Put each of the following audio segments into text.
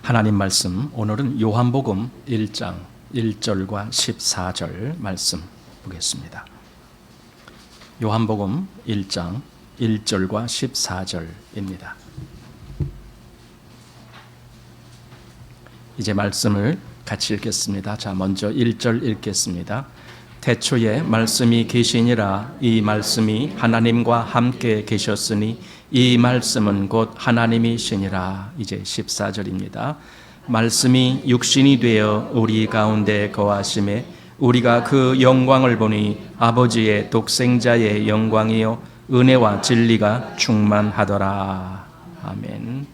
하나님 말씀, 오늘은 요한복음 1장 1절과 14절 말씀 보겠습니다. 요한복음 1장 1절과 14절입니다. 이제 말씀을 같이 읽겠습니다. 자, 먼저 1절 읽겠습니다. 태초에 말씀이 계시니라. 이 말씀이 하나님과 함께 계셨으니 이 말씀은 곧 하나님이시니라. 이제 14절입니다. 말씀이 육신이 되어 우리 가운데 거하심에 우리가 그 영광을 보니 아버지의 독생자의 영광이요 은혜와 진리가 충만하더라. 아멘.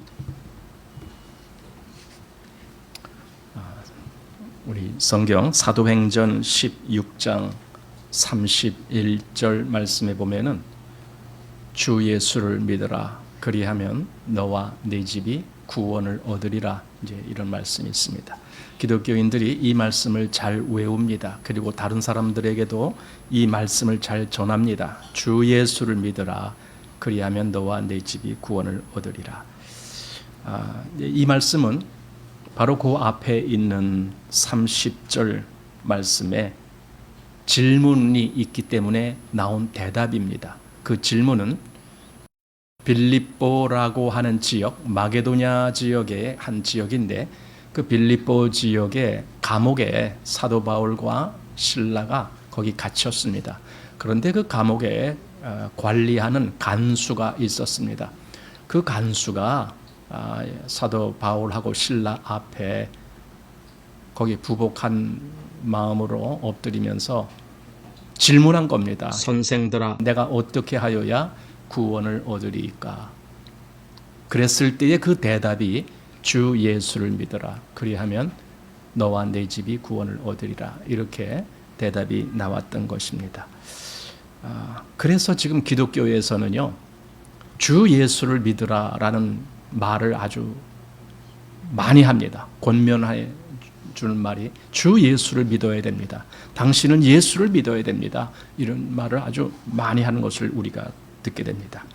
우리 성경 사도행전 16장 31절 말씀에 보면은 주 예수를 믿으라 그리하면 너와 네 집이 구원을 얻으리라, 이제 이런 말씀이 있습니다. 기독교인들이 이 말씀을 잘 외웁니다. 그리고 다른 사람들에게도 이 말씀을 잘 전합니다. 주 예수를 믿으라 그리하면 너와 네 집이 구원을 얻으리라. 이 말씀은 바로 그 앞에 있는 30절 말씀에 질문이 있기 때문에 나온 대답입니다. 그 질문은 빌립보라고 하는 지역, 마게도냐 지역의 한 지역인데 그 빌립보 지역의 감옥에 사도 바울과 실라가 거기 갇혔습니다. 그런데 그 감옥에 관리하는 간수가 있었습니다. 그 간수가 사도 바울하고 실라 앞에 거기 부복한 마음으로 엎드리면서 질문한 겁니다. 선생들아, 내가 어떻게 하여야 구원을 얻으리까? 그랬을 때의 그 대답이 주 예수를 믿어라 그리하면 너와 네 집이 구원을 얻으리라, 이렇게 대답이 나왔던 것입니다. 그래서 지금 기독교에서는요, 주 예수를 믿으라라는 말을 아주 많이 합니다. 권면해 주는 말이 주 예수를 믿어야 됩니다. 당신은 예수를 믿어야 됩니다. 이런 말을 아주 많이 하는 것을 우리가 듣게 됩니다.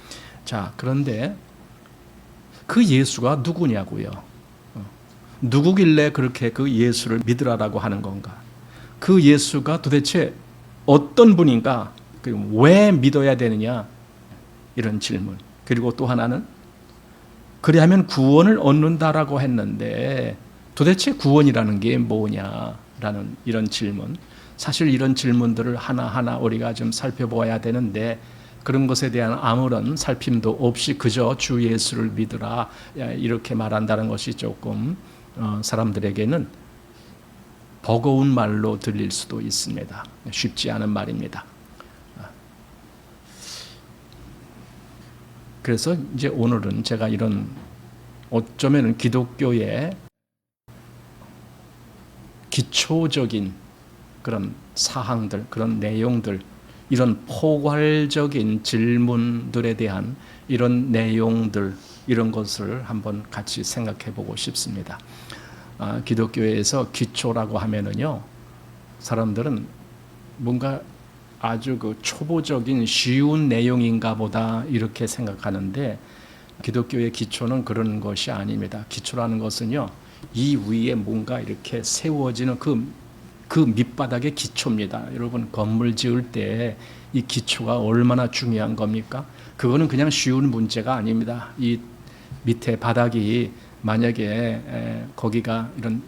자, 그런데 그 예수가 누구냐고요? 누구길래 그렇게 그 예수를 믿으라라고 하는 건가? 그 예수가 도대체 어떤 분인가? 그리고 왜 믿어야 되느냐? 이런 질문. 그리고 또 하나는 그리하면 구원을 얻는다라고 했는데 도대체 구원이라는 게 뭐냐라는 이런 질문. 사실 이런 질문들을 하나하나 우리가 좀 살펴보아야 되는데 그런 것에 대한 아무런 살핌도 없이 그저 주 예수를 믿으라 이렇게 말한다는 것이 조금 사람들에게는 버거운 말로 들릴 수도 있습니다. 쉽지 않은 말입니다. 그래서 이제 오늘은 제가 이런 어쩌면 기독교의 기초적인 그런 사항들, 그런 내용들, 이런 포괄적인 질문들에 대한 이런 내용들, 이런 것을 한번 같이 생각해 보고 싶습니다. 기독교에서 기초라고 하면은요, 사람들은 뭔가 아주 그 초보적인 쉬운 내용인가 보다 이렇게 생각하는데 기독교의 기초는 그런 것이 아닙니다. 기초라는 것은요, 이 위에 뭔가 이렇게 세워지는 그 밑바닥의 기초입니다. 여러분, 건물 지을 때 이 기초가 얼마나 중요한 겁니까? 그거는 그냥 쉬운 문제가 아닙니다. 이 밑에 바닥이 만약에 거기가 이런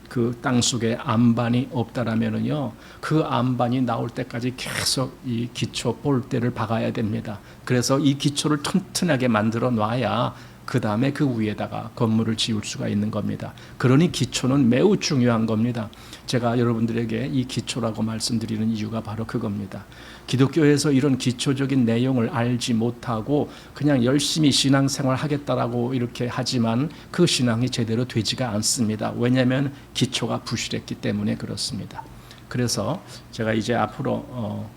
그 땅속에 안반이 없다라면은요, 그 안반이 나올 때까지 계속 이 기초 볼대를 박아야 됩니다. 그래서 이 기초를 튼튼하게 만들어 놔야 그 다음에 그 위에다가 건물을 지을 수가 있는 겁니다. 그러니 기초는 매우 중요한 겁니다. 제가 여러분들에게 이 기초라고 말씀드리는 이유가 바로 그겁니다. 기독교에서 이런 기초적인 내용을 알지 못하고 그냥 열심히 신앙생활 하겠다라고 이렇게 하지만 그 신앙이 제대로 되지가 않습니다. 왜냐하면 기초가 부실했기 때문에 그렇습니다. 그래서 제가 이제 앞으로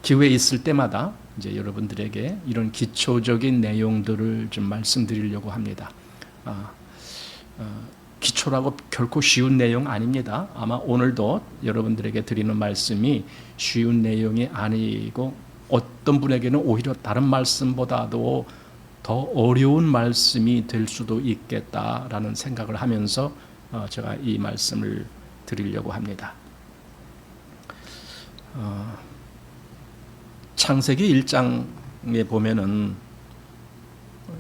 기회 있을 때마다 이제 여러분들에게 이런 기초적인 내용들을 좀 말씀드리려고 합니다. 기초라고 결코 쉬운 내용 아닙니다. 아마 오늘도 여러분들에게 드리는 말씀이 쉬운 내용이 아니고 어떤 분에게는 오히려 다른 말씀보다도 더 어려운 말씀이 될 수도 있겠다라는 생각을 하면서 제가 이 말씀을 드리려고 합니다. 창세기 1장에 보면은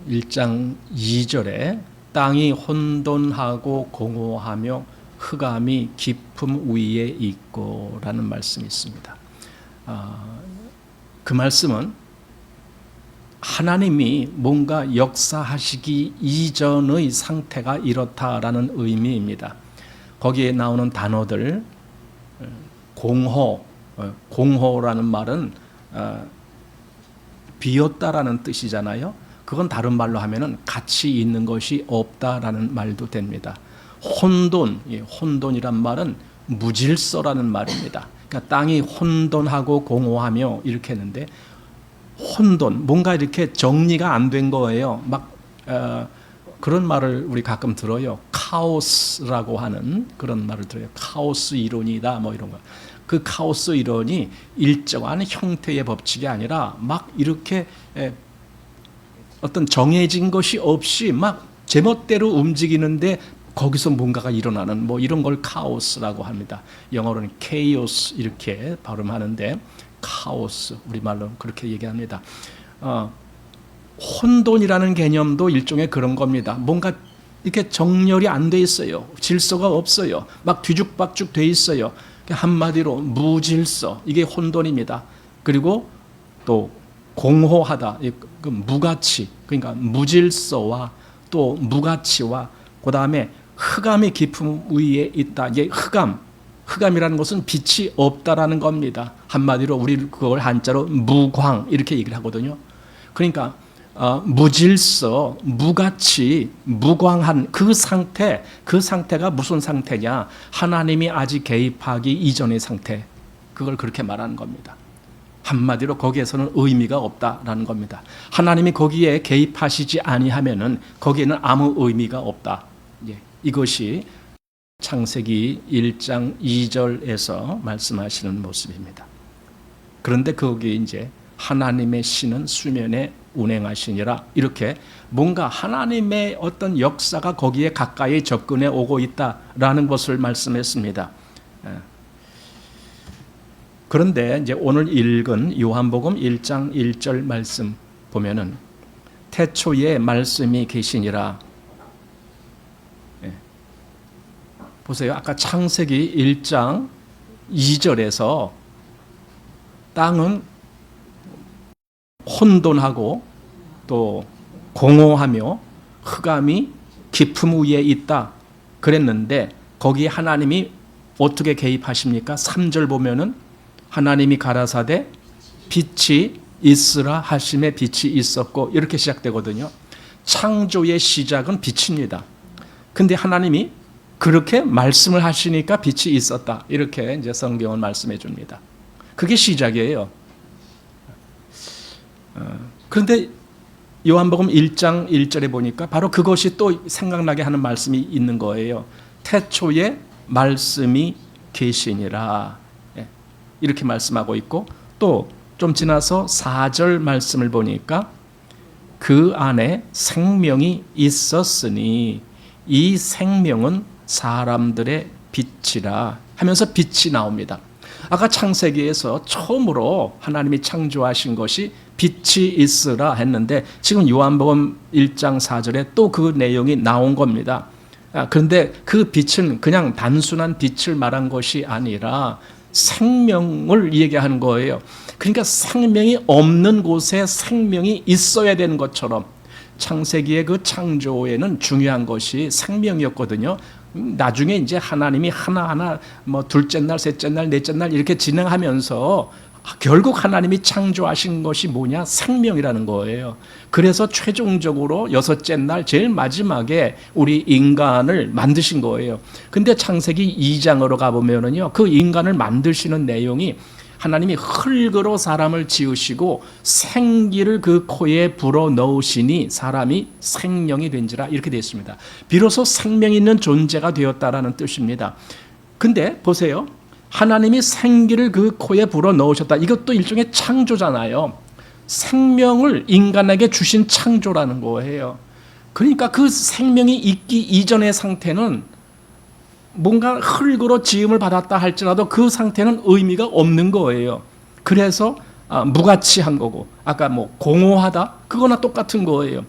1장 2절에 땅이 혼돈하고 공허하며 흑암이 깊음 위에 있고 라는 말씀이 있습니다. 그 말씀은 하나님이 뭔가 역사하시기 이전의 상태가 이렇다라는 의미입니다. 거기에 나오는 단어들, 공허라는 말은 비었다라는 뜻이잖아요. 그건 다른 말로 하면은 가치 있는 것이 없다라는 말도 됩니다. 혼돈이란 말은 무질서라는 말입니다. 그러니까 땅이 혼돈하고 공허하며 이렇게 했는데, 혼돈, 뭔가 이렇게 정리가 안 된 거예요. 그런 말을 우리 가끔 들어요. 카오스라고 하는 그런 말을 들어요. 카오스 이론이다, 뭐 이런 거. 그 카오스 이론이 일정한 형태의 법칙이 아니라 막 이렇게 어떤 정해진 것이 없이 막 제멋대로 움직이는데 거기서 뭔가가 일어나는 뭐 이런 걸 카오스라고 합니다. 영어로는 chaos 이렇게 발음하는데 카오스, 우리말로 그렇게 얘기합니다. 혼돈이라는 개념도 일종의 그런 겁니다. 뭔가 이렇게 정렬이 안 돼 있어요. 질서가 없어요. 막 뒤죽박죽 돼 있어요. 한마디로 무질서, 이게 혼돈입니다. 그리고 또 공허하다, 그 무가치, 그러니까 무질서와 또 무가치와 그 다음에 흑암이 깊음 위에 있다. 이게 흑암이라는 것은 빛이 없다라는 겁니다. 한마디로 우리 그걸 한자로 무광 이렇게 얘기를 하거든요. 그러니까 무질서, 무가치, 무광한 그 상태가 무슨 상태냐? 하나님이 아직 개입하기 이전의 상태. 그걸 그렇게 말하는 겁니다. 한마디로 거기에서는 의미가 없다라는 겁니다. 하나님이 거기에 개입하시지 아니하면은 거기에는 아무 의미가 없다. 이것이 창세기 1장 2절에서 말씀하시는 모습입니다. 그런데 거기에 이제 하나님의 신은 수면에 운행하시니라, 이렇게 뭔가 하나님의 어떤 역사가 거기에 가까이 접근해 오고 있다라는 것을 말씀했습니다. 그런데 이제 오늘 읽은 요한복음 1장 1절 말씀 보면은 태초에 말씀이 계시니라. 보세요. 아까 창세기 1장 2절에서 땅은 혼돈하고 또 공허하며 흑암이 깊음 위에 있다 그랬는데, 거기에 하나님이 어떻게 개입하십니까? 3절 보면은 하나님이 가라사대 빛이 있으라 하심에 빛이 있었고, 이렇게 시작되거든요. 창조의 시작은 빛입니다. 근데 하나님이 그렇게 말씀을 하시니까 빛이 있었다, 이렇게 이제 성경은 말씀해 줍니다. 그게 시작이에요. 그런데 요한복음 1장 1절에 보니까 바로 그것이 또 생각나게 하는 말씀이 있는 거예요. 태초에 말씀이 계시니라, 이렇게 말씀하고 있고, 또 좀 지나서 4절 말씀을 보니까 그 안에 생명이 있었으니 이 생명은 사람들의 빛이라 하면서 빛이 나옵니다. 아까 창세기에서 처음으로 하나님이 창조하신 것이 빛이 있으라 했는데, 지금 요한복음 1장 4절에 또 그 내용이 나온 겁니다. 그런데 그 빛은 그냥 단순한 빛을 말한 것이 아니라 생명을 얘기하는 거예요. 그러니까 생명이 없는 곳에 생명이 있어야 되는 것처럼 창세기의 그 창조에는 중요한 것이 생명이었거든요. 나중에 이제 하나님이 하나하나 뭐 둘째 날, 셋째 날, 넷째 날 이렇게 진행하면서 결국 하나님이 창조하신 것이 뭐냐? 생명이라는 거예요. 그래서 최종적으로 여섯째 날 제일 마지막에 우리 인간을 만드신 거예요. 근데 창세기 2장으로 가보면은요, 그 인간을 만드시는 내용이 하나님이 흙으로 사람을 지으시고 생기를 그 코에 불어 넣으시니 사람이 생명이 된지라, 이렇게 되어 있습니다. 비로소 생명 있는 존재가 되었다라는 뜻입니다. 근데 보세요. 하나님이 생기를 그 코에 불어 넣으셨다. 이것도 일종의 창조잖아요. 생명을 인간에게 주신 창조라는 거예요. 그러니까 그 생명이 있기 이전의 상태는 뭔가 흙으로 지음을 받았다 할지라도 그 상태는 의미가 없는 거예요. 그래서 무가치한 거고, 아까 뭐 공허하다, 그거나 똑같은 거예요.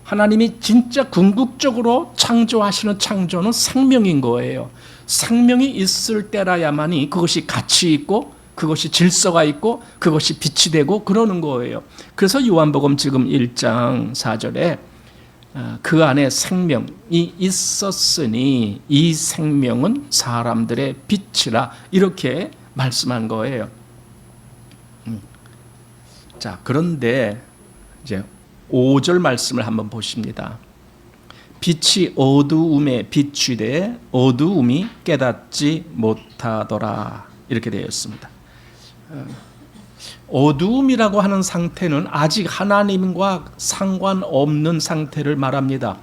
하나님이 진짜 궁극적으로 창조하시는 창조는 생명인 거예요. 생명이 있을 때라야만이 그것이 가치 있고, 그것이 질서가 있고, 그것이 빛이 되고 그러는 거예요. 그래서 요한복음 지금 1장 4절에 그 안에 생명이 있었으니 이 생명은 사람들의 빛이라, 이렇게 말씀한 거예요. 자, 그런데 이제 5절 말씀을 한번 보십니다. 빛이 어두움에 비추되 어두움이 깨닫지 못하더라, 이렇게 되어 있습니다. 어두움이라고 하는 상태는 아직 하나님과 상관없는 상태를 말합니다.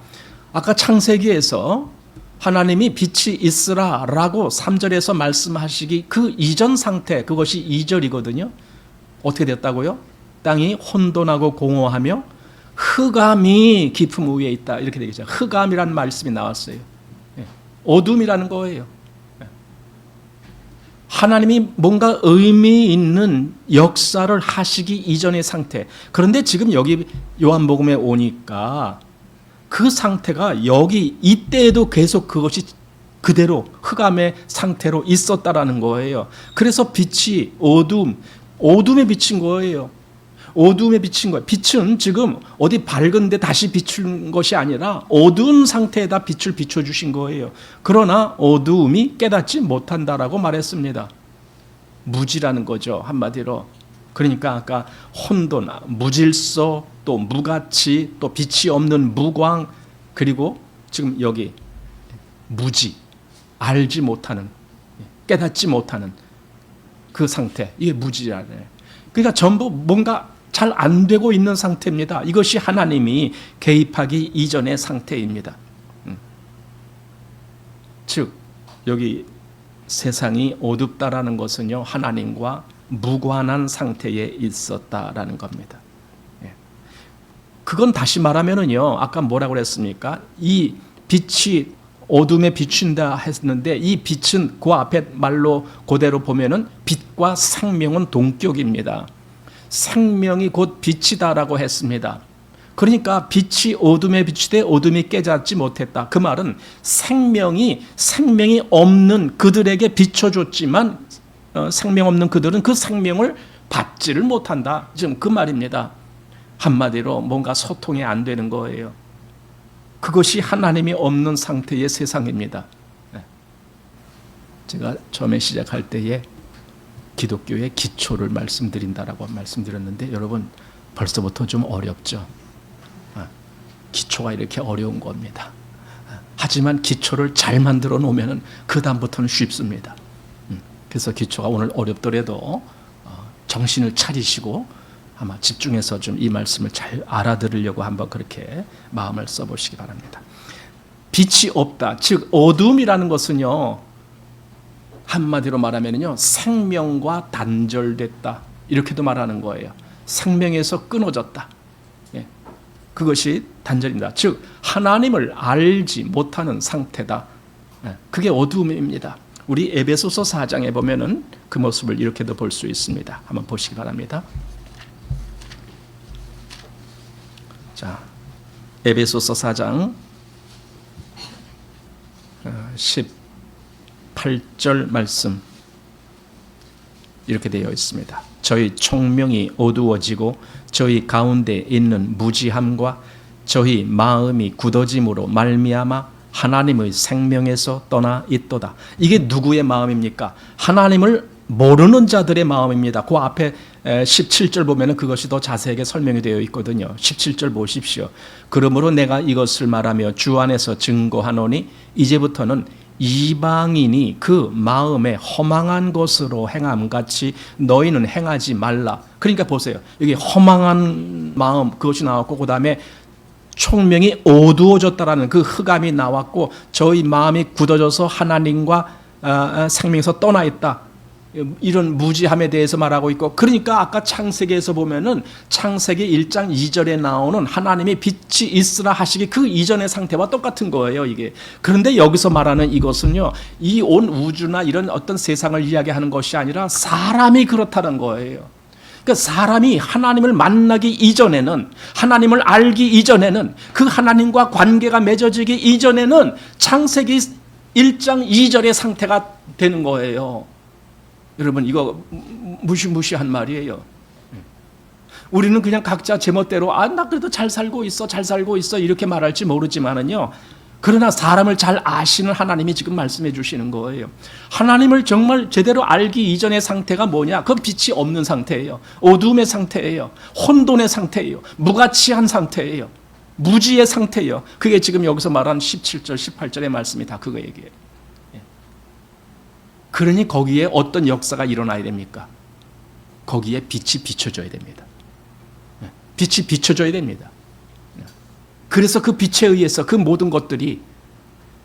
아까 창세기에서 하나님이 빛이 있으라 라고 3절에서 말씀하시기 그 이전 상태, 그것이 2절이거든요. 어떻게 됐다고요? 땅이 혼돈하고 공허하며 흑암이 깊음 위에 있다, 이렇게 되겠죠. 흑암이라는 말씀이 나왔어요. 어둠이라는 거예요. 하나님이 뭔가 의미 있는 역사를 하시기 이전의 상태. 그런데 지금 여기 요한복음에 오니까 그 상태가 여기 이때에도 계속 그것이 그대로 흑암의 상태로 있었다라는 거예요. 그래서 빛이 어둠에 비친 거예요. 어둠에 비친 거예요. 빛은 지금 어디 밝은데 다시 비춘 것이 아니라 어두운 상태에다 빛을 비춰주신 거예요. 그러나 어두움이 깨닫지 못한다라고 말했습니다. 무지라는 거죠, 한마디로. 그러니까 아까 혼돈, 무질서, 또 무가치, 또 빛이 없는 무광, 그리고 지금 여기 무지, 알지 못하는, 깨닫지 못하는 그 상태, 이게 무지라네. 그러니까 전부 뭔가 잘 안 되고 있는 상태입니다. 이것이 하나님이 개입하기 이전의 상태입니다. 즉 여기 세상이 어둡다라는 것은요, 하나님과 무관한 상태에 있었다라는 겁니다. 그건 다시 말하면은요, 아까 뭐라고 그랬습니까? 이 빛이 어둠에 비춘다 했는데 이 빛은 그 앞에 말로 그대로 보면은 빛과 생명은 동격입니다. 생명이 곧 빛이다라고 했습니다. 그러니까 빛이 어둠에 비추되 어둠이 깨닫지 못했다. 그 말은 생명이 없는 그들에게 비춰줬지만 생명 없는 그들은 그 생명을 받지를 못한다. 지금 그 말입니다. 한마디로 뭔가 소통이 안 되는 거예요. 그것이 하나님이 없는 상태의 세상입니다. 제가 처음에 시작할 때에 기독교의 기초를 말씀드린다라고 말씀드렸는데 여러분 벌써부터 좀 어렵죠. 기초가 이렇게 어려운 겁니다. 하지만 기초를 잘 만들어 놓으면 그 다음부터는 쉽습니다. 그래서 기초가 오늘 어렵더라도 정신을 차리시고 아마 집중해서 좀 이 말씀을 잘 알아들으려고 한번 그렇게 마음을 써보시기 바랍니다. 빛이 없다, 즉 어둠이라는 것은요, 한마디로 말하면요, 생명과 단절됐다, 이렇게도 말하는 거예요. 생명에서 끊어졌다. 그것이 단절입니다. 즉 하나님을 알지 못하는 상태다. 그게 어둠입니다. 우리 에베소서 4장에 보면은 그 모습을 이렇게도 볼 수 있습니다. 한번 보시기 바랍니다. 자, 에베소서 4장 18절 말씀 이렇게 되어 있습니다. 저희 총명이 어두워지고 저희 가운데 있는 무지함과 저희 마음이 굳어짐으로 말미암아 하나님의 생명에서 떠나 있도다. 이게 누구의 마음입니까? 하나님을 모르는 자들의 마음입니다. 그 앞에 17절 보면 그것이 더 자세하게 설명이 되어 있거든요. 17절 보십시오. 그러므로 내가 이것을 말하며 주 안에서 증거하노니 이제부터는 이방인이 그 마음에 허망한 것으로 행함같이 너희는 행하지 말라. 그러니까 보세요. 여기 허망한 마음 그것이 나왔고 그 다음에 총명이 어두워졌다라는 그 흑암이 나왔고 저희 마음이 굳어져서 하나님과 생명에서 떠나 있다. 이런 무지함에 대해서 말하고 있고, 그러니까 아까 창세기에서 보면은 창세기 1장 2절에 나오는 하나님이 빛이 있으라 하시기 그 이전의 상태와 똑같은 거예요, 이게. 그런데 여기서 말하는 이것은요, 이 온 우주나 이런 어떤 세상을 이야기하는 것이 아니라 사람이 그렇다는 거예요. 그러니까 사람이 하나님을 만나기 이전에는, 하나님을 알기 이전에는, 그 하나님과 관계가 맺어지기 이전에는 창세기 1장 2절의 상태가 되는 거예요. 여러분, 이거 무시무시한 말이에요. 우리는 그냥 각자 제멋대로 나 그래도 잘 살고 있어 이렇게 말할지 모르지만은요, 그러나 사람을 잘 아시는 하나님이 지금 말씀해 주시는 거예요. 하나님을 정말 제대로 알기 이전의 상태가 뭐냐? 그건 빛이 없는 상태예요. 어둠의 상태예요. 혼돈의 상태예요. 무가치한 상태예요. 무지의 상태예요. 그게 지금 여기서 말한 17절, 18절의 말씀이 다 그거 얘기예요. 그러니 거기에 어떤 역사가 일어나야 됩니까? 거기에 빛이 비춰져야 됩니다. 빛이 비춰져야 됩니다. 그래서 그 빛에 의해서 그 모든 것들이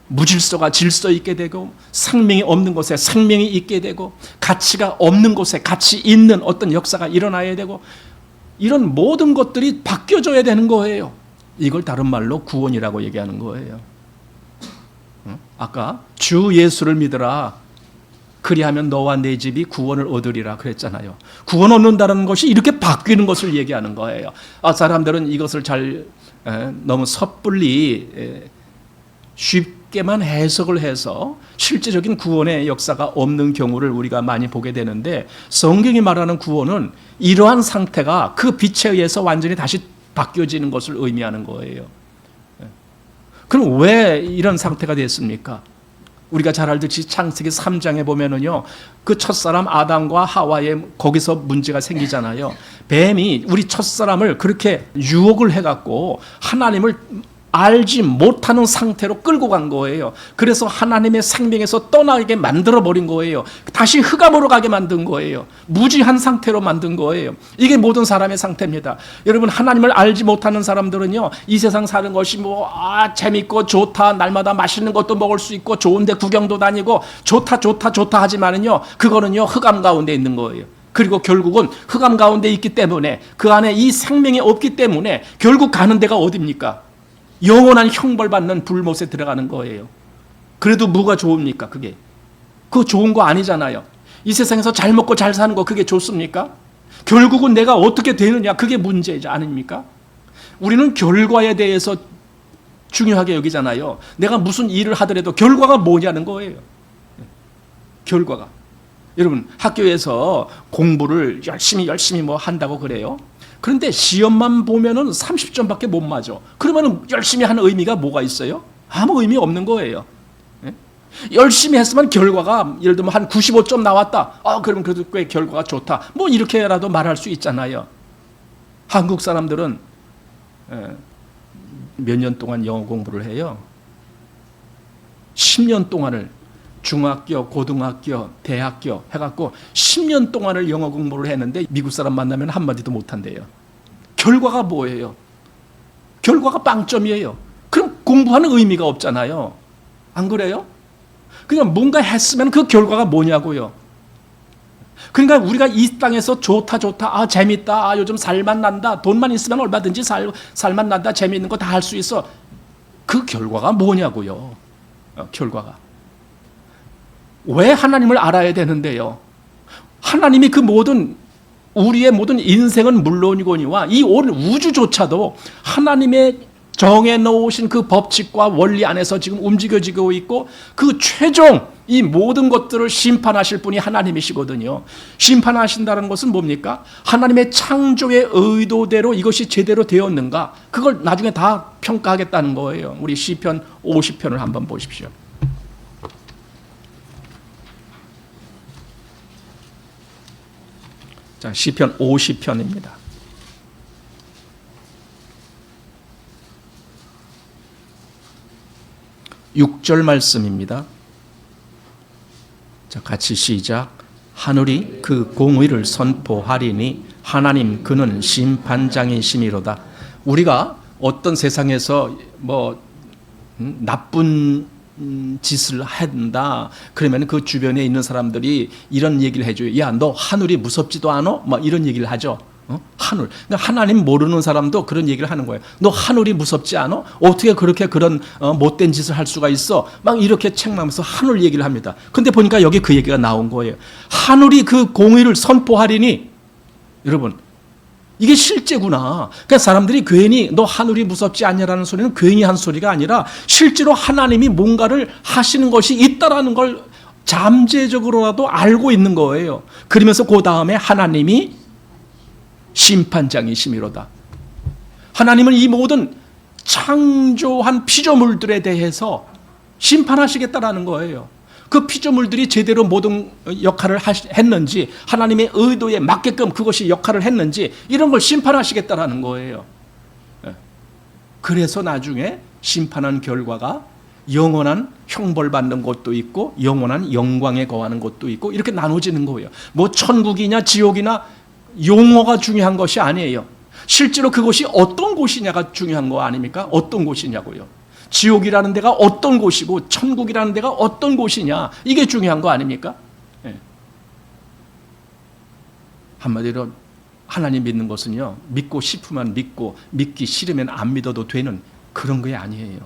무질서가 질서 있게 되고, 생명이 없는 곳에 생명이 있게 되고, 가치가 없는 곳에 가치 있는 어떤 역사가 일어나야 되고, 이런 모든 것들이 바뀌어져야 되는 거예요. 이걸 다른 말로 구원이라고 얘기하는 거예요. 아까 주 예수를 믿으라, 그리하면 너와 내 집이 구원을 얻으리라 그랬잖아요. 구원 얻는다는 것이 이렇게 바뀌는 것을 얘기하는 거예요. 사람들은 이것을 잘 너무 섣불리 쉽게만 해석을 해서 실제적인 구원의 역사가 없는 경우를 우리가 많이 보게 되는데, 성경이 말하는 구원은 이러한 상태가 그 빛에 의해서 완전히 다시 바뀌어지는 것을 의미하는 거예요. 그럼 왜 이런 상태가 됐습니까? 우리가 잘 알듯이 창세기 3장에 보면은요, 그 첫사람 아담과 하와의 거기서 문제가 생기잖아요. 뱀이 우리 첫사람을 그렇게 유혹을 해갖고 하나님을 알지 못하는 상태로 끌고 간 거예요. 그래서 하나님의 생명에서 떠나게 만들어버린 거예요. 다시 흑암으로 가게 만든 거예요. 무지한 상태로 만든 거예요. 이게 모든 사람의 상태입니다. 여러분, 하나님을 알지 못하는 사람들은요, 이 세상 사는 것이 재밌고 좋다, 날마다 맛있는 것도 먹을 수 있고 좋은데 구경도 다니고 좋다 하지만은요, 그거는요 흑암 가운데 있는 거예요. 그리고 결국은 흑암 가운데 있기 때문에, 그 안에 이 생명이 없기 때문에 결국 가는 데가 어디입니까? 영원한 형벌받는 불못에 들어가는 거예요. 그래도 뭐가 좋습니까? 그거 좋은 거 아니잖아요. 이 세상에서 잘 먹고 잘 사는 거 그게 좋습니까? 결국은 내가 어떻게 되느냐, 그게 문제지 아닙니까? 우리는 결과에 대해서 중요하게 여기잖아요. 내가 무슨 일을 하더라도 결과가 뭐냐는 거예요. 결과가. 여러분, 학교에서 공부를 열심히 한다고 그래요. 그런데 시험만 보면은 30점밖에 못 맞아. 그러면 열심히 하는 의미가 뭐가 있어요? 아무 의미 없는 거예요. 열심히 했으면 결과가 예를 들면 한 95점 나왔다. 그러면 그래도 꽤 결과가 좋다. 이렇게라도 말할 수 있잖아요. 한국 사람들은 몇 년 동안 영어 공부를 해요. 10년 동안을 중학교, 고등학교, 대학교 해갖고 10년 동안을 영어 공부를 했는데 미국 사람 만나면 한마디도 못한대요. 결과가 뭐예요? 결과가 빵점이에요. 그럼 공부하는 의미가 없잖아요. 안 그래요? 그냥 뭔가 했으면 그 결과가 뭐냐고요. 그러니까 우리가 이 땅에서 좋다, 재밌다, 요즘 살맛 난다, 돈만 있으면 얼마든지 살맛 난다, 재밌는 거 다 할 수 있어. 그 결과가 뭐냐고요. 결과가. 왜 하나님을 알아야 되는데요? 하나님이 그 우리의 모든 인생은 물론이거니와 이 온 우주조차도 하나님의 정해 놓으신 그 법칙과 원리 안에서 지금 움직여지고 있고, 그 최종 이 모든 것들을 심판하실 분이 하나님이시거든요. 심판하신다는 것은 뭡니까? 하나님의 창조의 의도대로 이것이 제대로 되었는가, 그걸 나중에 다 평가하겠다는 거예요. 우리 시편 50편을 한번 보십시오. 자, 시편 50편입니다. 6절 말씀입니다. 자, 같이 시작. 하늘이 그 공의를 선포하리니 하나님 그는 심판장이시미로다. 우리가 어떤 세상에서 나쁜 짓을 한다. 그러면 그 주변에 있는 사람들이 이런 얘기를 해줘요. 야, 너 하늘이 무섭지도 않아? 막 이런 얘기를 하죠. 하늘. 그러니까 하나님 모르는 사람도 그런 얘기를 하는 거예요. 너 하늘이 무섭지 않아? 어떻게 그렇게 그런 못된 짓을 할 수가 있어? 막 이렇게 책망하면서 하늘 얘기를 합니다. 근데 보니까 여기 그 얘기가 나온 거예요. 하늘이 그 공의를 선포하리니, 여러분, 이게 실제구나. 그러니까 사람들이 괜히 너 하늘이 무섭지 않냐라는 소리는 괜히 한 소리가 아니라 실제로 하나님이 뭔가를 하시는 것이 있다라는 걸 잠재적으로라도 알고 있는 거예요. 그러면서 그 다음에 하나님이 심판장이시미로다. 하나님은 이 모든 창조한 피조물들에 대해서 심판하시겠다라는 거예요. 그 피조물들이 제대로 모든 역할을 했는지, 하나님의 의도에 맞게끔 그것이 역할을 했는지, 이런 걸 심판하시겠다라는 거예요. 그래서 나중에 심판한 결과가 영원한 형벌받는 곳도 있고 영원한 영광에 거하는 곳도 있고 이렇게 나눠지는 거예요. 뭐 천국이냐 지옥이나 용어가 중요한 것이 아니에요. 실제로 그것이 어떤 곳이냐가 중요한 거 아닙니까? 어떤 곳이냐고요. 지옥이라는 데가 어떤 곳이고 천국이라는 데가 어떤 곳이냐, 이게 중요한 거 아닙니까? 네. 한마디로 하나님 믿는 것은요, 믿고 싶으면 믿고 믿기 싫으면 안 믿어도 되는 그런 게 아니에요.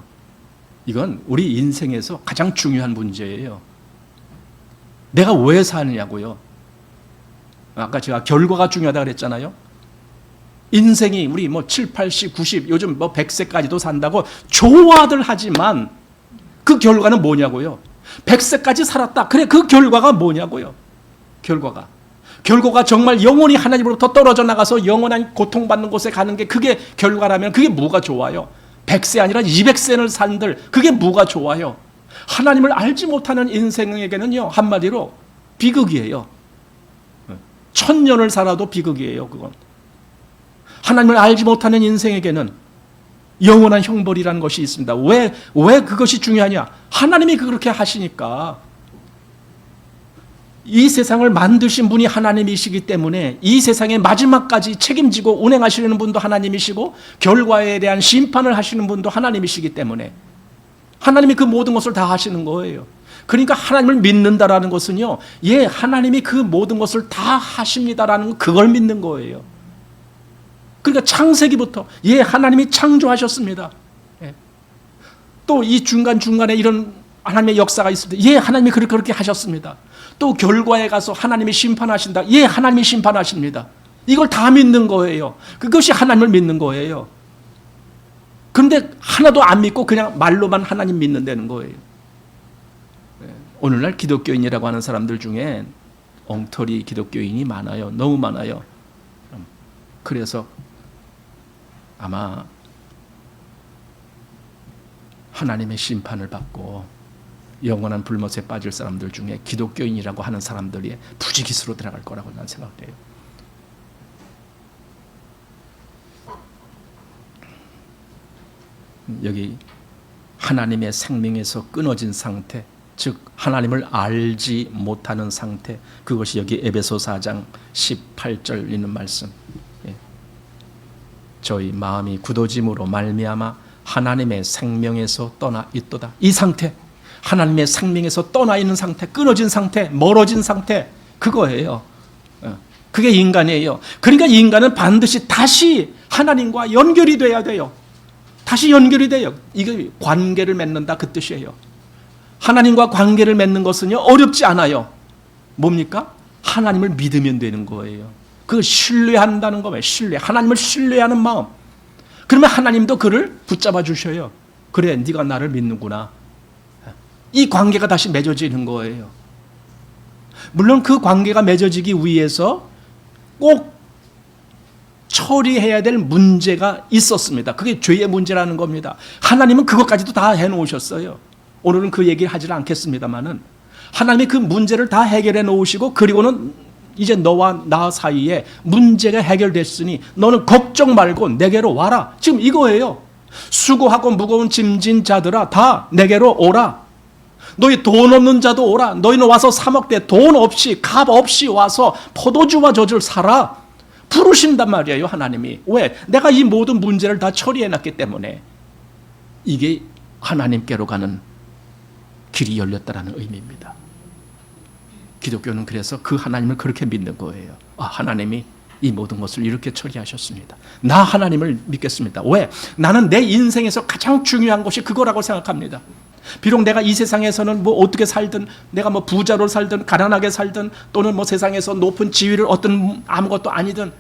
이건 우리 인생에서 가장 중요한 문제예요. 내가 왜 사느냐고요. 아까 제가 결과가 중요하다고 그랬잖아요. 인생이 우리 뭐 7, 80, 90, 요즘 뭐 100세까지도 산다고 좋아들 하지만 그 결과는 뭐냐고요. 100세까지 살았다. 그래, 그 결과가 뭐냐고요. 결과가 정말 영원히 하나님으로부터 떨어져 나가서 영원한 고통받는 곳에 가는 게 그게 결과라면 그게 뭐가 좋아요. 100세 아니라 200세를 산들 그게 뭐가 좋아요. 하나님을 알지 못하는 인생에게는요, 한마디로 비극이에요. 1000년을 살아도 비극이에요. 그건 하나님을 알지 못하는 인생에게는 영원한 형벌이라는 것이 있습니다. 왜 그것이 중요하냐? 하나님이 그렇게 하시니까. 이 세상을 만드신 분이 하나님이시기 때문에 이 세상의 마지막까지 책임지고 운행하시는 분도 하나님이시고 결과에 대한 심판을 하시는 분도 하나님이시기 때문에 하나님이 그 모든 것을 다 하시는 거예요. 그러니까 하나님을 믿는다라는 것은요, 예, 하나님이 그 모든 것을 다 하십니다라는 그걸 믿는 거예요. 그러니까 창세기부터 예, 하나님이 창조하셨습니다. 예. 또 이 중간중간에 이런 하나님의 역사가 있습니다. 예, 하나님이 그렇게 하셨습니다. 또 결과에 가서 하나님이 심판하신다. 예, 하나님이 심판하십니다. 이걸 다 믿는 거예요. 그것이 하나님을 믿는 거예요. 그런데 하나도 안 믿고 그냥 말로만 하나님 믿는다는 거예요. 오늘날 기독교인이라고 하는 사람들 중에 엉터리 기독교인이 많아요. 너무 많아요. 그래서 아마 하나님의 심판을 받고 영원한 불못에 빠질 사람들 중에 기독교인이라고 하는 사람들이 부지기수로 들어갈 거라고 난 생각해요. 여기 하나님의 생명에서 끊어진 상태, 즉 하나님을 알지 못하는 상태, 그것이 여기 에베소 4장 18절 있는 말씀. 저희 마음이 굳어짐으로 말미암아 하나님의 생명에서 떠나 있도다. 이 상태, 하나님의 생명에서 떠나 있는 상태, 끊어진 상태, 멀어진 상태, 그거예요. 그게 인간이에요. 그러니까 인간은 반드시 다시 하나님과 연결이 돼야 돼요. 다시 연결이 돼요. 이게 관계를 맺는다, 그 뜻이에요. 하나님과 관계를 맺는 것은요, 어렵지 않아요. 뭡니까? 하나님을 믿으면 되는 거예요. 그 신뢰한다는 거예요. 신뢰. 하나님을 신뢰하는 마음. 그러면 하나님도 그를 붙잡아 주셔요. 그래, 네가 나를 믿는구나. 이 관계가 다시 맺어지는 거예요. 물론 그 관계가 맺어지기 위해서 꼭 처리해야 될 문제가 있었습니다. 그게 죄의 문제라는 겁니다. 하나님은 그것까지도 다 해놓으셨어요. 오늘은 그 얘기를 하지는 않겠습니다만은 하나님이 그 문제를 다 해결해 놓으시고, 그리고는 이제 너와 나 사이에 문제가 해결됐으니 너는 걱정 말고 내게로 와라. 지금 이거예요. 수고하고 무거운 짐진 자들아, 다 내게로 오라. 너희 돈 없는 자도 오라. 너희는 와서 사 먹되 돈 없이 값 없이 와서 포도주와 젖을 사라. 부르신단 말이에요, 하나님이. 왜? 내가 이 모든 문제를 다 처리해놨기 때문에. 이게 하나님께로 가는 길이 열렸다라는 의미입니다. 기독교는 그래서 그 하나님을 그렇게 믿는 거예요. 하나님이 이 모든 것을 이렇게 처리하셨습니다. 나 하나님을 믿겠습니다. 왜? 나는 내 인생에서 가장 중요한 것이 그거라고 생각합니다. 비록 내가 이 세상에서는 뭐 어떻게 살든, 내가 뭐 부자로 살든 가난하게 살든, 또는 뭐 세상에서 높은 지위를 얻든 아무것도 아니든,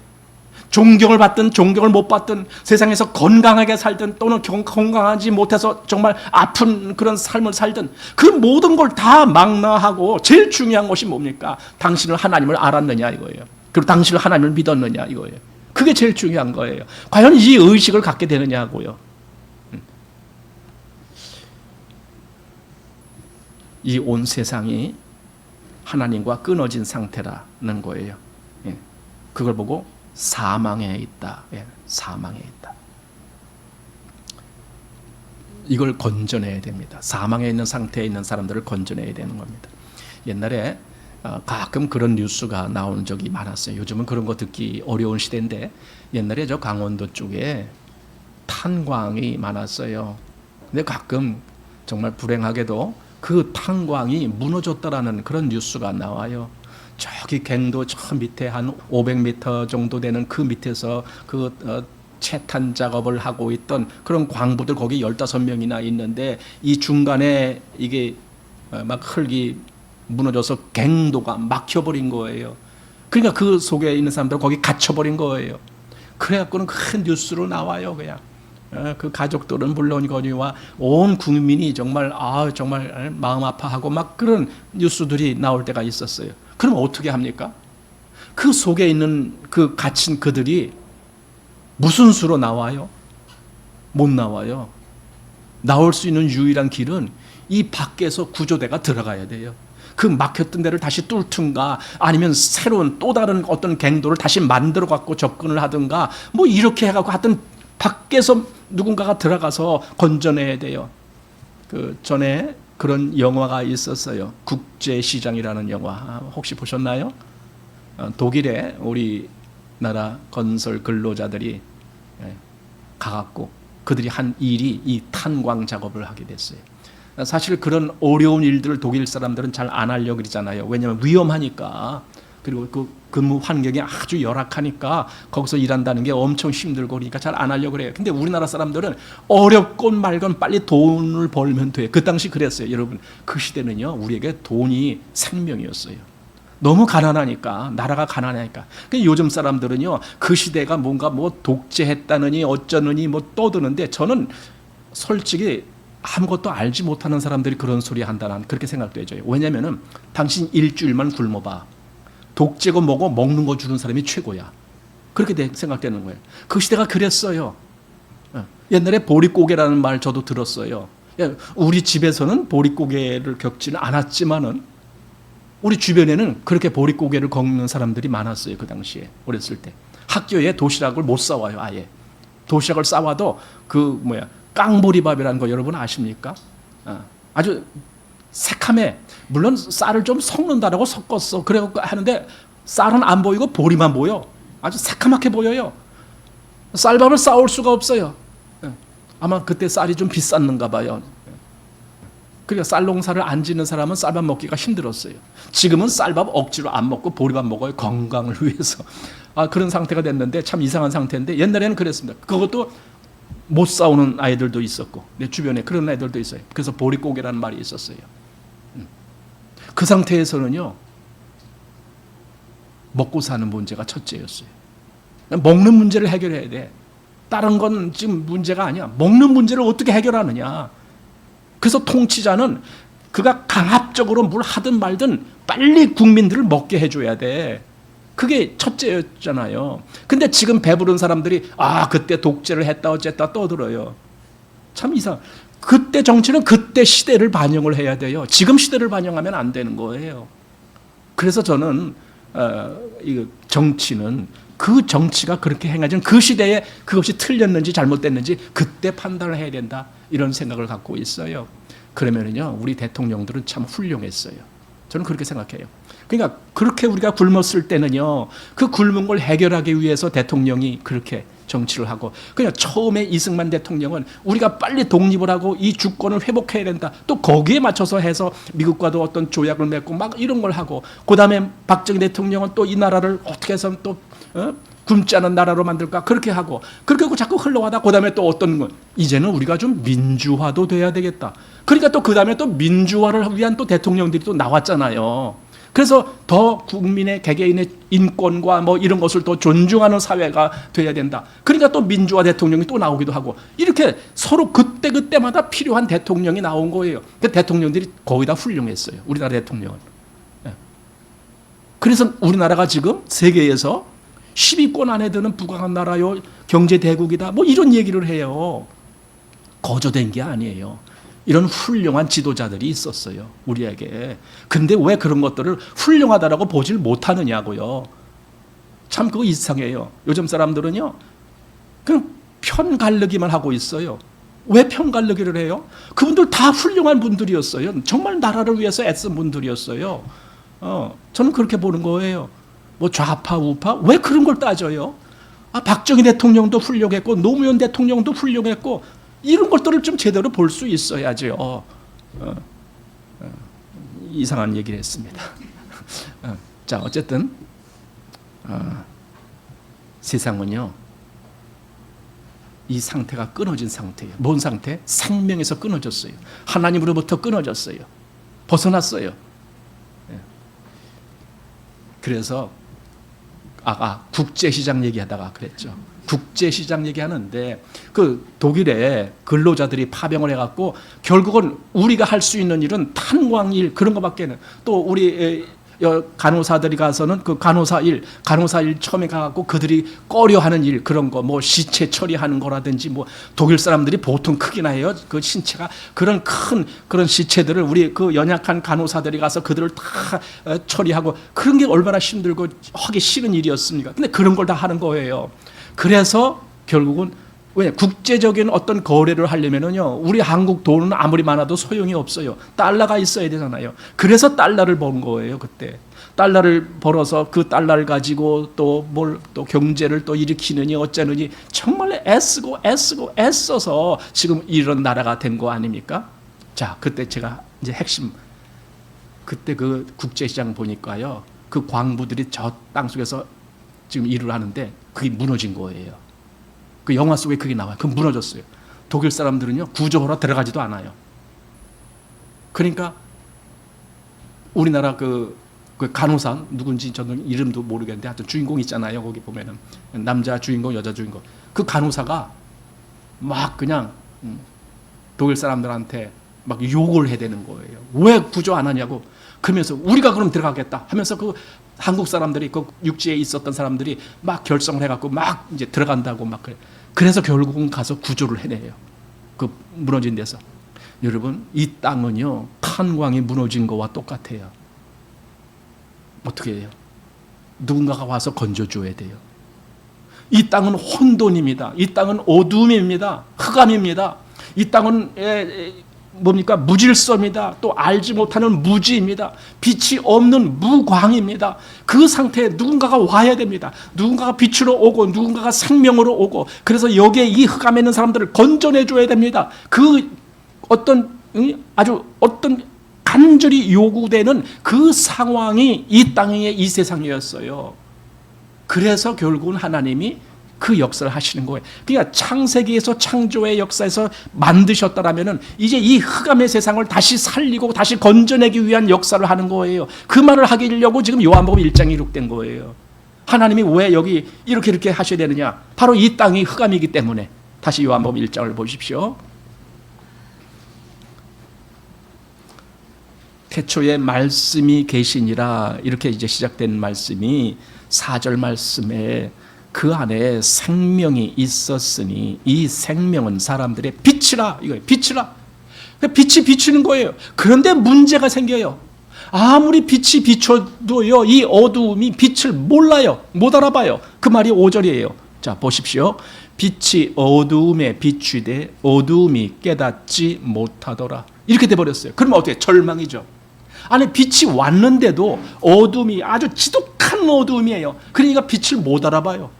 존경을 받든 존경을 못 받든, 세상에서 건강하게 살든 또는 건강하지 못해서 정말 아픈 그런 삶을 살든, 그 모든 걸 다 망라하고 제일 중요한 것이 뭡니까? 당신을 하나님을 알았느냐 이거예요. 그리고 당신을 하나님을 믿었느냐 이거예요. 그게 제일 중요한 거예요. 과연 이 의식을 갖게 되느냐고요. 이 온 세상이 하나님과 끊어진 상태라는 거예요. 그걸 보고 사망에 있다. 사망에 있다. 이걸 건져내야 됩니다. 사망에 있는 상태에 있는 사람들을 건져내야 되는 겁니다. 옛날에 가끔 그런 뉴스가 나온 적이 많았어요. 요즘은 그런 거 듣기 어려운 시대인데, 옛날에 저 강원도 쪽에 탄광이 많았어요. 근데 가끔 정말 불행하게도 그 탄광이 무너졌다라는 그런 뉴스가 나와요. 저기 갱도 저 밑에 한 500m 정도 되는 그 밑에서 채탄 작업을 하고 있던 그런 광부들 거기 15명이나 있는데, 이 중간에 이게 막 흙이 무너져서 갱도가 막혀버린 거예요. 그러니까 그 속에 있는 사람들 거기 갇혀버린 거예요. 그래갖고는 큰 뉴스로 나와요. 그냥 그 가족들은 물론이거니와 온 국민이 정말 정말 마음 아파하고 막 그런 뉴스들이 나올 때가 있었어요. 그럼 어떻게 합니까? 그 속에 있는 그 갇힌 그들이 무슨 수로 나와요? 못 나와요. 나올 수 있는 유일한 길은 이 밖에서 구조대가 들어가야 돼요. 그 막혔던 데를 다시 뚫든가, 아니면 새로운 또 다른 어떤 갱도를 다시 만들어 갖고 접근을 하든가, 뭐 이렇게 해갖고 하여튼 밖에서 누군가가 들어가서 건져내야 돼요. 그 전에 그런 영화가 있었어요. 국제시장이라는 영화 혹시 보셨나요? 독일에 우리나라 건설 근로자들이 가갖고 그들이 한 일이 이 탄광 작업을 하게 됐어요. 사실 그런 어려운 일들을 독일 사람들은 잘 안 하려고 그러잖아요. 왜냐하면 위험하니까. 그리고 그 근무 환경이 아주 열악하니까 거기서 일한다는 게 엄청 힘들고 그러니까 잘 안 하려고 그래요. 근데 우리나라 사람들은 어렵건 말건 빨리 돈을 벌면 돼. 그 당시 그랬어요. 여러분, 그 시대는요, 우리에게 돈이 생명이었어요. 너무 가난하니까, 나라가 가난하니까. 요즘 사람들은요, 그 시대가 뭔가 뭐 독재했다느니 어쩌느니 뭐 떠드는데, 저는 솔직히 아무것도 알지 못하는 사람들이 그런 소리 한다는 그렇게 생각되죠. 왜냐하면은 당신 일주일만 굶어봐. 독재고 뭐고 먹는 거 주는 사람이 최고야. 그렇게 생각되는 거예요. 그 시대가 그랬어요. 옛날에 보릿고개라는 말 저도 들었어요. 우리 집에서는 보릿고개를 겪지는 않았지만은 우리 주변에는 그렇게 보릿고개를 겪는 사람들이 많았어요. 그 당시에 어렸을 때. 학교에 도시락을 못 싸와요. 아예. 도시락을 싸와도 깡보리밥이라는 거 여러분 아십니까? 아주 새카매. 물론 쌀을 좀 섞는다라고 섞었어. 그래 하는데 쌀은 안 보이고 보리만 보여. 아주 새카맣게 보여요. 쌀밥을 싸올 수가 없어요. 아마 그때 쌀이 좀 비쌌는가 봐요. 그러니까 쌀 농사를 안 짓는 사람은 쌀밥 먹기가 힘들었어요. 지금은 쌀밥 억지로 안 먹고 보리밥 먹어요. 건강을 위해서. 그런 상태가 됐는데 참 이상한 상태인데, 옛날에는 그랬습니다. 그것도 못 싸우는 아이들도 있었고, 내 주변에 그런 아이들도 있어요. 그래서 보릿고개라는 말이 있었어요. 그 상태에서는요, 먹고 사는 문제가 첫째였어요. 먹는 문제를 해결해야 돼. 다른 건 지금 문제가 아니야. 먹는 문제를 어떻게 해결하느냐. 그래서 통치자는 그가 강압적으로 뭘 하든 말든 빨리 국민들을 먹게 해줘야 돼. 그게 첫째였잖아요. 근데 지금 배부른 사람들이 그때 독재를 했다 어쨌다 떠들어요. 참 이상. 그때 정치는 그때 시대를 반영을 해야 돼요. 지금 시대를 반영하면 안 되는 거예요. 그래서 저는 이 정치는 그 정치가 그렇게 행해진 그 시대에 그것이 틀렸는지 잘못됐는지 그때 판단을 해야 된다, 이런 생각을 갖고 있어요. 그러면은요, 우리 대통령들은 참 훌륭했어요. 저는 그렇게 생각해요. 그러니까 그렇게 우리가 굶었을 때는요, 그 굶은 걸 해결하기 위해서 대통령이 그렇게 정치를 하고, 그냥 처음에 이승만 대통령은 우리가 빨리 독립을 하고 이 주권을 회복해야 된다, 또 거기에 맞춰서 해서 미국과도 어떤 조약을 맺고 막 이런 걸 하고, 그 다음에 박정희 대통령은 또 이 나라를 어떻게 해서 또 굶지 않은 나라로 만들까 그렇게 하고 자꾸 흘러가다 그 다음에 또 어떤 건 이제는 우리가 좀 민주화도 돼야 되겠다. 그러니까 또 그 다음에 또 민주화를 위한 또 대통령들이 또 나왔잖아요. 그래서 더 국민의 개개인의 인권과 뭐 이런 것을 또 존중하는 사회가 돼야 된다. 그러니까 또 민주화 대통령이 또 나오기도 하고, 이렇게 서로 그때마다 필요한 대통령이 나온 거예요. 그 대통령들이 거의 다 훌륭했어요. 우리나라 대통령은. 그래서 우리나라가 지금 세계에서 10위권 안에 드는 부강한 나라요, 경제 대국이다, 뭐 이런 얘기를 해요. 거저된 게 아니에요. 이런 훌륭한 지도자들이 있었어요, 우리에게. 근데 왜 그런 것들을 훌륭하다라고 보질 못하느냐고요. 참 그거 이상해요. 요즘 사람들은요, 그냥 편 갈르기만 하고 있어요. 왜 편 갈르기를 해요? 그분들 다 훌륭한 분들이었어요. 정말 나라를 위해서 애쓴 분들이었어요. 저는 그렇게 보는 거예요. 뭐 좌파 우파 왜 그런 걸 따져요? 박정희 대통령도 훌륭했고 노무현 대통령도 훌륭했고, 이런 것들을 좀 제대로 볼 수 있어야죠. 이상한 얘기를 했습니다. 자, 어쨌든 세상은요, 이 상태가 끊어진 상태예요. 뭔 상태? 생명에서 끊어졌어요. 하나님으로부터 끊어졌어요. 벗어났어요. 그래서 아까 국제시장 얘기하다가 그랬죠. 국제시장 얘기하는데 그 독일에 근로자들이 파병을 해갖고 결국은 우리가 할 수 있는 일은 탄광일 그런 거밖에는, 또 우리 간호사들이 가서는 그 간호사 일 처음에 가갖고 그들이 꺼려하는 일, 그런 거 뭐 시체 처리하는 거라든지, 뭐 독일 사람들이 보통 크기나 해요. 그 신체가 그런 큰 그런 시체들을 우리 그 연약한 간호사들이 가서 그들을 다 처리하고, 그런 게 얼마나 힘들고 하기 싫은 일이었습니까? 근데 그런 걸 다 하는 거예요. 그래서 결국은 왜 국제적인 어떤 거래를 하려면은요, 우리 한국 돈은 아무리 많아도 소용이 없어요. 달러가 있어야 되잖아요. 그래서 달러를 번 거예요, 그때. 달러를 벌어서 그 달러를 가지고 또 경제를 또 일으키느니 어쩌느니 정말 애써서 지금 이런 나라가 된 거 아닙니까? 자, 그때 제가 이제 핵심, 그때 그 국제시장 보니까요, 그 광부들이 저 땅속에서 지금 일을 하는데 그게 무너진 거예요. 그 영화 속에 그게 나와요. 그 무너졌어요. 독일 사람들은요, 구조하러 들어가지도 않아요. 그러니까 우리나라 그 간호사 누군지 저는 이름도 모르겠는데 하여튼 주인공 있잖아요. 거기 보면은 남자 주인공, 여자 주인공. 그 간호사가 막 그냥 독일 사람들한테 막 욕을 해대는 거예요. 왜 구조 안 하냐고. 그러면서 우리가 그럼 들어가겠다 하면서 그 한국 사람들이, 그 육지에 있었던 사람들이 막 결성을 해갖고 막 이제 들어간다고 막 그래. 그래서 결국은 가서 구조를 해내요. 그 무너진 데서. 여러분, 이 땅은요, 탄광이 무너진 거와 똑같아요. 어떻게 해요? 누군가가 와서 건져줘야 돼요. 이 땅은 혼돈입니다. 이 땅은 어둠입니다. 흑암입니다. 이 땅은 뭡니까? 무질서입니다. 또 알지 못하는 무지입니다. 빛이 없는 무광입니다. 그 상태에 누군가가 와야 됩니다. 누군가가 빛으로 오고 누군가가 생명으로 오고, 그래서 여기에 이 흑암에 있는 사람들을 건져내줘야 됩니다. 그 어떤 아주 어떤 간절히 요구되는 그 상황이 이 땅의 이 세상이었어요. 그래서 결국은 하나님이 그 역사를 하시는 거예요. 그러니까 창세기에서 창조의 역사에서 만드셨다라면은 이제 이 흑암의 세상을 다시 살리고 다시 건져내기 위한 역사를 하는 거예요. 그 말을 하려고 지금 요한복음 1장이 기록된 거예요. 하나님이 왜 여기 이렇게 하셔야 되느냐? 바로 이 땅이 흑암이기 때문에. 다시 요한복음 1장을 보십시오. 태초에 말씀이 계시니라, 이렇게 이제 시작된 말씀이 4절 말씀에 그 안에 생명이 있었으니 이 생명은 사람들의 빛이라, 이거예요. 빛이라. 빛이 비추는 거예요. 그런데 문제가 생겨요. 아무리 빛이 비춰도요, 이 어두움이 빛을 몰라요. 못 알아봐요. 그 말이 5절이에요. 자, 보십시오. 빛이 어두움에 비추되 어두움이 깨닫지 못하더라. 이렇게 돼버렸어요. 그러면 어떻게? 절망이죠. 아니, 빛이 왔는데도 어둠이 아주 지독한 어둠이에요. 그러니까 빛을 못 알아봐요.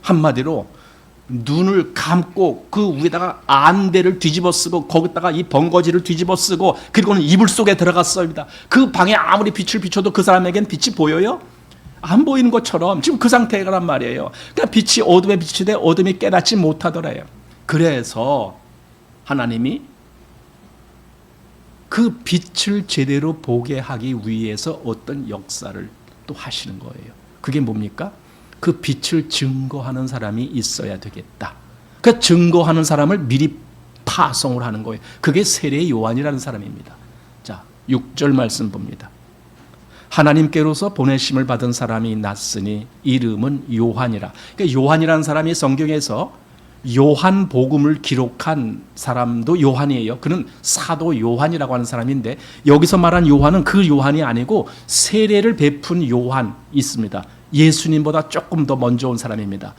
한마디로 눈을 감고 그 위에다가 안대를 뒤집어 쓰고 거기다가 이 번거지를 뒤집어 쓰고 그리고는 이불 속에 들어갔습니다. 그 방에 아무리 빛을 비춰도 그 사람에겐 빛이 보여요? 안 보이는 것처럼 지금 그 상태란 말이에요. 그러니까 빛이 어둠에 비치되 어둠이 깨닫지 못하더래요. 그래서 하나님이 그 빛을 제대로 보게 하기 위해서 어떤 역사를 또 하시는 거예요. 그게 뭡니까? 그 빛을 증거하는 사람이 있어야 되겠다. 그 증거하는 사람을 미리 파송을 하는 거예요. 그게 세례 요한이라는 사람입니다. 자, 6절 말씀 봅니다. 하나님께로서 보내심을 받은 사람이 났으니 이름은 요한이라. 그러니까 요한이라는 사람이 성경에서 요한 복음을 기록한 사람도 요한이에요. 그는 사도 요한이라고 하는 사람인데 여기서 말한 요한은 그 요한이 아니고 세례를 베푼 요한 있습니다. 예수님보다 조금 더 먼저 온 사람입니다.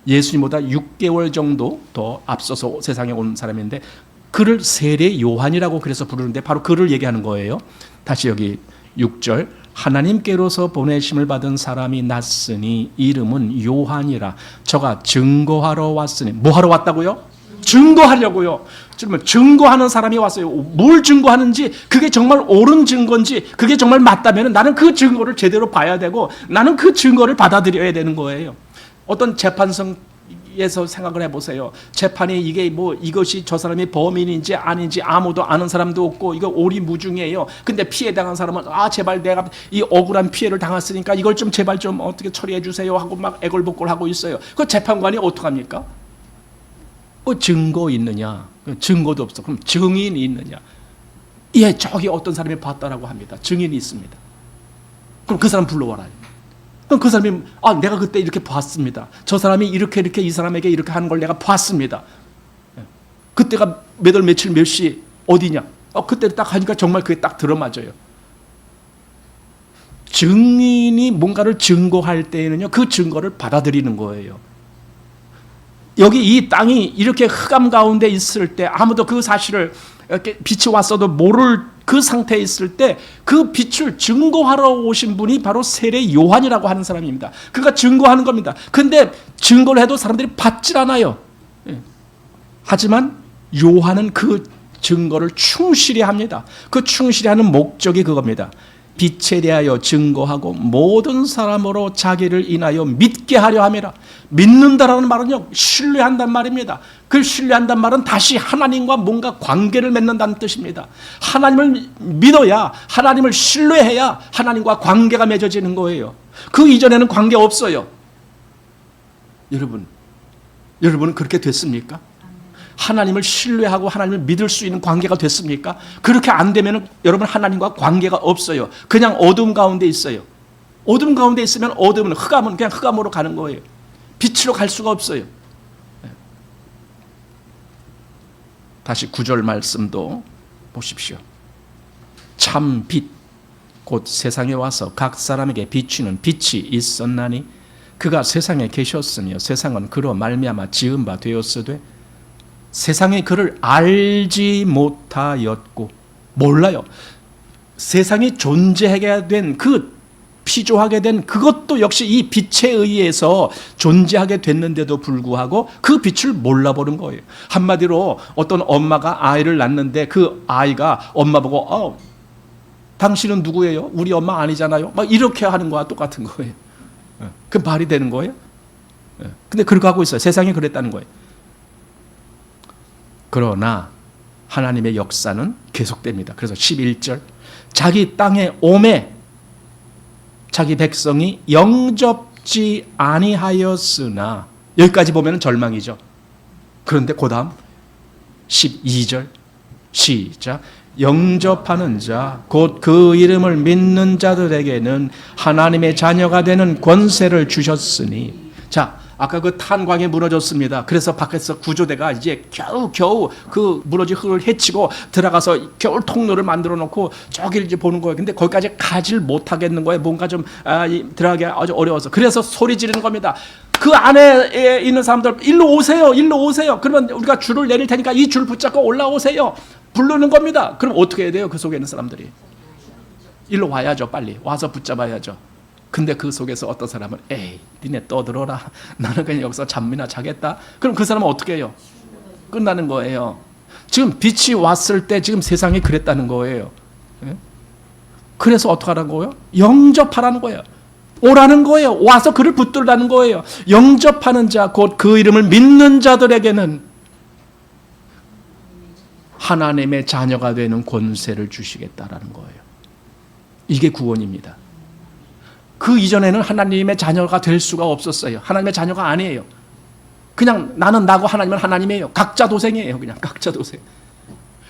예수님보다 6개월 정도 더 앞서서 세상에 온 사람인데 그를 세례 요한이라고 그래서 부르는데 바로 그를 얘기하는 거예요. 다시 여기 6절 하나님께로서 보내심을 받은 사람이 났으니 이름은 요한이라. 저가 증거하러 왔으니. 뭐 하러 왔다고요? 증거하려고요. 증거하는 사람이 왔어요. 뭘 증거하는지, 그게 정말 옳은 증거인지, 그게 정말 맞다면 나는 그 증거를 제대로 봐야 되고 나는 그 증거를 받아들여야 되는 거예요. 어떤 재판성에서 생각을 해보세요. 재판이 이게 뭐 이것이 저 사람이 범인인지 아닌지 아무도 아는 사람도 없고 이거 오리무중이에요. 근데 피해 당한 사람은 제발 내가 이 억울한 피해를 당했으니까 이걸 좀 제발 좀 어떻게 처리해 주세요 하고 막 애걸복걸 하고 있어요. 그 재판관이 어떡합니까? 증거 있느냐? 증거도 없어. 그럼 증인이 있느냐? 예, 저기 어떤 사람이 봤다라고 합니다. 증인이 있습니다. 그럼 그 사람 불러와라. 그럼 그 사람이 내가 그때 이렇게 봤습니다. 저 사람이 이렇게 이 사람에게 이렇게 하는 걸 내가 봤습니다. 그때가 몇 월 며칠 몇 시 어디냐? 그때 딱 하니까 정말 그게 딱 들어맞아요. 증인이 뭔가를 증거할 때에는요, 그 증거를 받아들이는 거예요. 여기 이 땅이 이렇게 흑암 가운데 있을 때 아무도 그 사실을 이렇게 빛이 왔어도 모를 그 상태에 있을 때 그 빛을 증거하러 오신 분이 바로 세례 요한이라고 하는 사람입니다. 그가 증거하는 겁니다. 근데 증거를 해도 사람들이 받질 않아요. 하지만 요한은 그 증거를 충실히 합니다. 그 충실히 하는 목적이 그겁니다. 빛에 대하여 증거하고 모든 사람으로 자기를 인하여 믿게 하려 함이라. 믿는다라는 말은요, 신뢰한단 말입니다. 그 신뢰한단 말은 다시 하나님과 뭔가 관계를 맺는다는 뜻입니다. 하나님을 믿어야, 하나님을 신뢰해야 하나님과 관계가 맺어지는 거예요. 그 이전에는 관계 없어요. 여러분은 그렇게 됐습니까? 하나님을 신뢰하고 하나님을 믿을 수 있는 관계가 됐습니까? 그렇게 안 되면 여러분 하나님과 관계가 없어요. 그냥 어둠 가운데 있어요. 어둠 가운데 있으면 어둠은 흑암은 그냥 흑암으로 가는 거예요. 빛으로 갈 수가 없어요. 다시 9절 말씀도 보십시오. 참 빛, 곧 세상에 와서 각 사람에게 비추는 빛이 있었나니 그가 세상에 계셨으며 세상은 그로 말미암아 지은 바 되었으되 세상이 그를 알지 못하였고. 몰라요. 세상이 존재하게 된 피조하게 된 그것도 역시 이 빛에 의해서 존재하게 됐는데도 불구하고 그 빛을 몰라보는 거예요. 한마디로 어떤 엄마가 아이를 낳는데 그 아이가 엄마 보고 당신은 누구예요? 우리 엄마 아니잖아요. 막 이렇게 하는 거와 똑같은 거예요. 그 말이 되는 거예요? 근데 그렇게 하고 있어요. 세상이 그랬다는 거예요. 그러나 하나님의 역사는 계속됩니다. 그래서 11절 자기 땅에 오매 자기 백성이 영접지 아니하였으나, 여기까지 보면 절망이죠. 그런데 그 다음 12절 시작. 영접하는 자 곧 그 이름을 믿는 자들에게는 하나님의 자녀가 되는 권세를 주셨으니. 자, 아까 그 탄광에 무너졌습니다. 그래서 밖에서 구조대가 이제 겨우 그 무너진 흙을 헤치고 들어가서 겨울 통로를 만들어 놓고 저길 이제 보는 거예요. 근데 거기까지 가질 못하겠는 거예요. 뭔가 좀 들어가기 아주 어려워서. 그래서 소리 지르는 겁니다. 그 안에 있는 사람들 일로 오세요. 일로 오세요. 그러면 우리가 줄을 내릴 테니까 이 줄 붙잡고 올라오세요. 부르는 겁니다. 그럼 어떻게 해야 돼요? 그 속에 있는 사람들이 일로 와야죠. 빨리 와서 붙잡아야죠. 근데 그 속에서 어떤 사람은 에이 니네 떠들어라, 나는 그냥 여기서 잠이나 자겠다. 그럼 그 사람은 어떻게 해요? 끝나는 거예요. 지금 빛이 왔을 때 지금 세상이 그랬다는 거예요. 그래서 어떻게 하라는 거예요? 영접하라는 거예요. 오라는 거예요. 와서 그를 붙들라는 거예요. 영접하는 자, 곧 그 이름을 믿는 자들에게는 하나님의 자녀가 되는 권세를 주시겠다라는 거예요. 이게 구원입니다. 그 이전에는 하나님의 자녀가 될 수가 없었어요. 하나님의 자녀가 아니에요. 그냥 나는 나고 하나님은 하나님이에요. 각자 도생이에요. 그냥 각자 도생.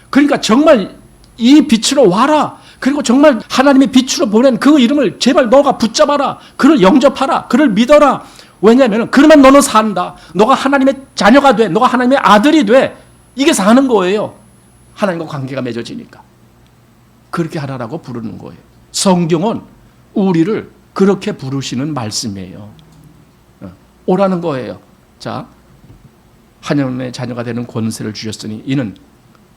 그러니까 정말 이 빛으로 와라. 그리고 정말 하나님의 빛으로 보낸 그 이름을 제발 너가 붙잡아라. 그를 영접하라. 그를 믿어라. 왜냐하면 그러면 너는 산다. 너가 하나님의 자녀가 돼. 너가 하나님의 아들이 돼. 이게 사는 거예요. 하나님과 관계가 맺어지니까. 그렇게 하라라고 부르는 거예요. 성경은 우리를 그렇게 부르시는 말씀이에요. 오라는 거예요. 자, 하나님의 자녀가 되는 권세를 주셨으니 이는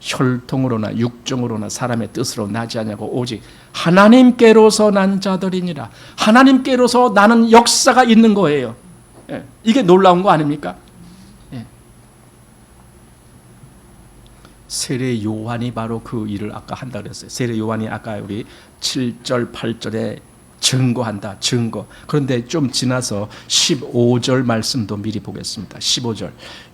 혈통으로나 육정으로나 사람의 뜻으로 나지 않냐고 오직 하나님께로서 난 자들이니라. 하나님께로서 나는 역사가 있는 거예요. 이게 놀라운 거 아닙니까? 세례 요한이 바로 그 일을 아까 한다 그랬어요. 세례 요한이 아까 우리 7절 8절에 증거한다. 증거. 그런데 좀 지나서 15절 말씀도 미리 보겠습니다. 15절.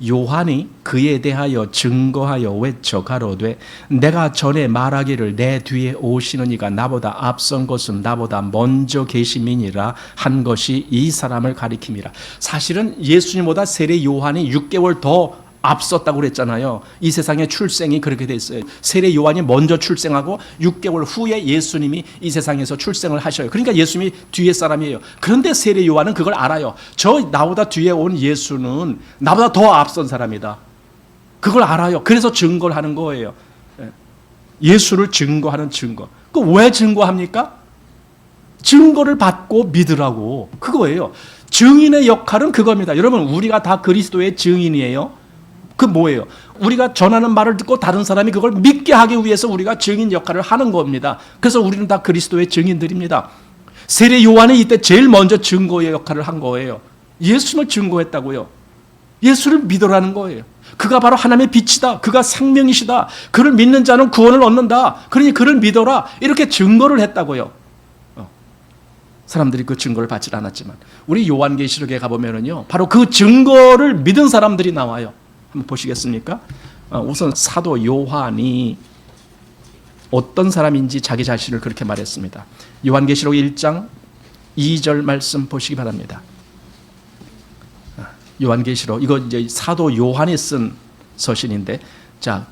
요한이 그에 대하여 증거하여 외쳐 가로되 내가 전에 말하기를 내 뒤에 오시는 이가 나보다 앞선 것은 나보다 먼저 계심이니라 한 것이 이 사람을 가리킴이라. 사실은 예수님보다 세례 요한이 6개월 더 앞섰다고 그랬잖아요. 이 세상의 출생이 그렇게 돼 있어요. 세례 요한이 먼저 출생하고 6개월 후에 예수님이 이 세상에서 출생을 하셔요. 그러니까 예수님이 뒤에 사람이에요. 그런데 세례 요한은 그걸 알아요. 저 나보다 뒤에 온 예수는 나보다 더 앞선 사람이다. 그걸 알아요. 그래서 증거를 하는 거예요. 예수를 증거하는 증거. 그 왜 증거합니까? 증거를 받고 믿으라고. 그거예요. 증인의 역할은 그겁니다. 여러분, 우리가 다 그리스도의 증인이에요. 그 뭐예요? 우리가 전하는 말을 듣고 다른 사람이 그걸 믿게 하기 위해서 우리가 증인 역할을 하는 겁니다. 그래서 우리는 다 그리스도의 증인들입니다. 세례 요한이 이때 제일 먼저 증거의 역할을 한 거예요. 예수님을 증거했다고요. 예수를 믿으라는 거예요. 그가 바로 하나님의 빛이다. 그가 생명이시다. 그를 믿는 자는 구원을 얻는다. 그러니 그를 믿어라. 이렇게 증거를 했다고요. 사람들이 그 증거를 받지 않았지만 우리 요한계시록에 가보면은요, 바로 그 증거를 믿은 사람들이 나와요. 한번 보시겠습니까? 우선 사도 요한이 어떤 사람인지 자기 자신을 그렇게 말했습니다. 요한계시록 1장 2절 말씀 보시기 바랍니다. 요한계시록, 이거 이제 사도 요한이 쓴 서신인데, 자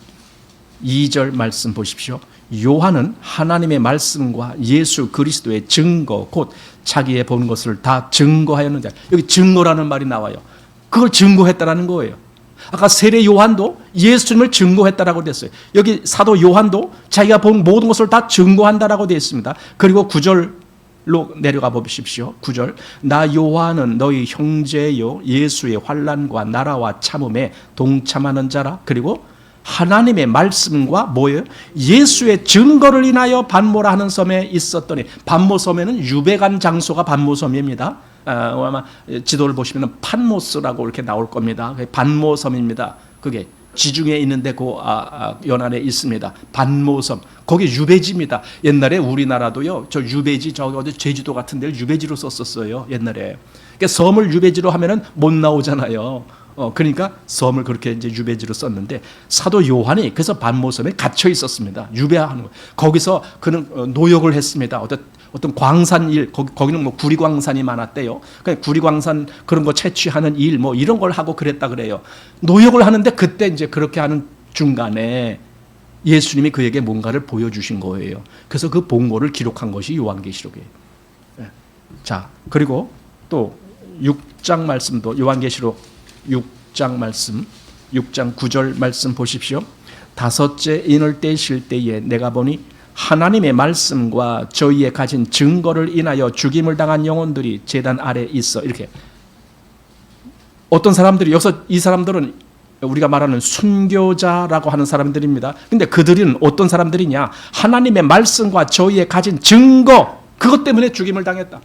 2절 말씀 보십시오. 요한은 하나님의 말씀과 예수 그리스도의 증거, 곧 자기의 본 것을 다 증거하였는데, 여기 증거라는 말이 나와요. 그걸 증거했다라는 거예요. 아까 세례 요한도 예수님을 증거했다라고 됐어요. 여기 사도 요한도 자기가 본 모든 것을 다 증거한다라고 되어 있습니다. 그리고 9절로 내려가 보십시오. 9절. 나 요한은 너희 형제요 예수의 환난과 나라와 참음에 동참하는 자라. 그리고 하나님의 말씀과 뭐예요? 예수의 증거를 인하여 반모라 하는 섬에 있었더니, 반모 섬에는 유배간 장소가 반모섬입니다. 아마 지도를 보시면 판모스라고 이렇게 나올 겁니다. 반모섬입니다. 그게 지중해에 있는데 그 연안에 있습니다. 반모섬. 거기 유배지입니다. 옛날에 우리나라도요, 저 유배지, 저기 어디 제주도 같은 데를 유배지로 썼었어요. 옛날에. 그러니까 섬을 유배지로 하면은 못 나오잖아요. 그러니까 섬을 그렇게 이제 유배지로 썼는데, 사도 요한이 그래서 반모섬에 갇혀 있었습니다. 유배하는 거. 거기서 그는 노역을 했습니다. 어떤 광산 일, 거기는 뭐 구리광산이 많았대요. 그러니까 구리광산 그런 거 채취하는 일, 뭐 이런 걸 하고 그랬다 그래요. 노역을 하는데 그때 이제 그렇게 하는 중간에 예수님이 그에게 뭔가를 보여주신 거예요. 그래서 그 본거를 기록한 것이 요한계시록이에요. 자, 그리고 또 6장 말씀도, 요한계시록 6장 말씀, 6장 9절 말씀 보십시오. 다섯째 인을 떼실 때에 내가 보니 하나님의 말씀과 저희의 가진 증거를 인하여 죽임을 당한 영혼들이 제단 아래 있어. 이렇게. 어떤 사람들이, 여기서 이 사람들은 우리가 말하는 순교자라고 하는 사람들입니다. 근데 그들은 어떤 사람들이냐? 하나님의 말씀과 저희의 가진 증거, 그것 때문에 죽임을 당했다.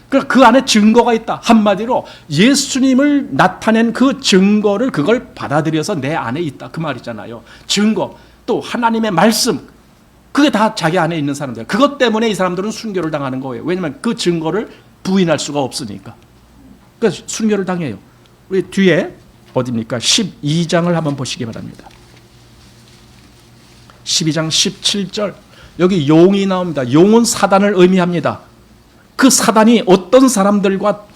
그러니까 그 안에 증거가 있다. 한마디로 예수님을 나타낸 그 증거를 그걸 받아들여서 내 안에 있다. 그 말이잖아요. 증거, 또 하나님의 말씀, 그게 다 자기 안에 있는 사람들. 그것 때문에 이 사람들은 순교를 당하는 거예요. 왜냐하면 그 증거를 부인할 수가 없으니까. 그래서 순교를 당해요. 우리 뒤에 어디입니까? 12장을 한번 보시기 바랍니다. 12장 17절. 여기 용이 나옵니다. 용은 사단을 의미합니다. 그 사단이 어떤 사람들과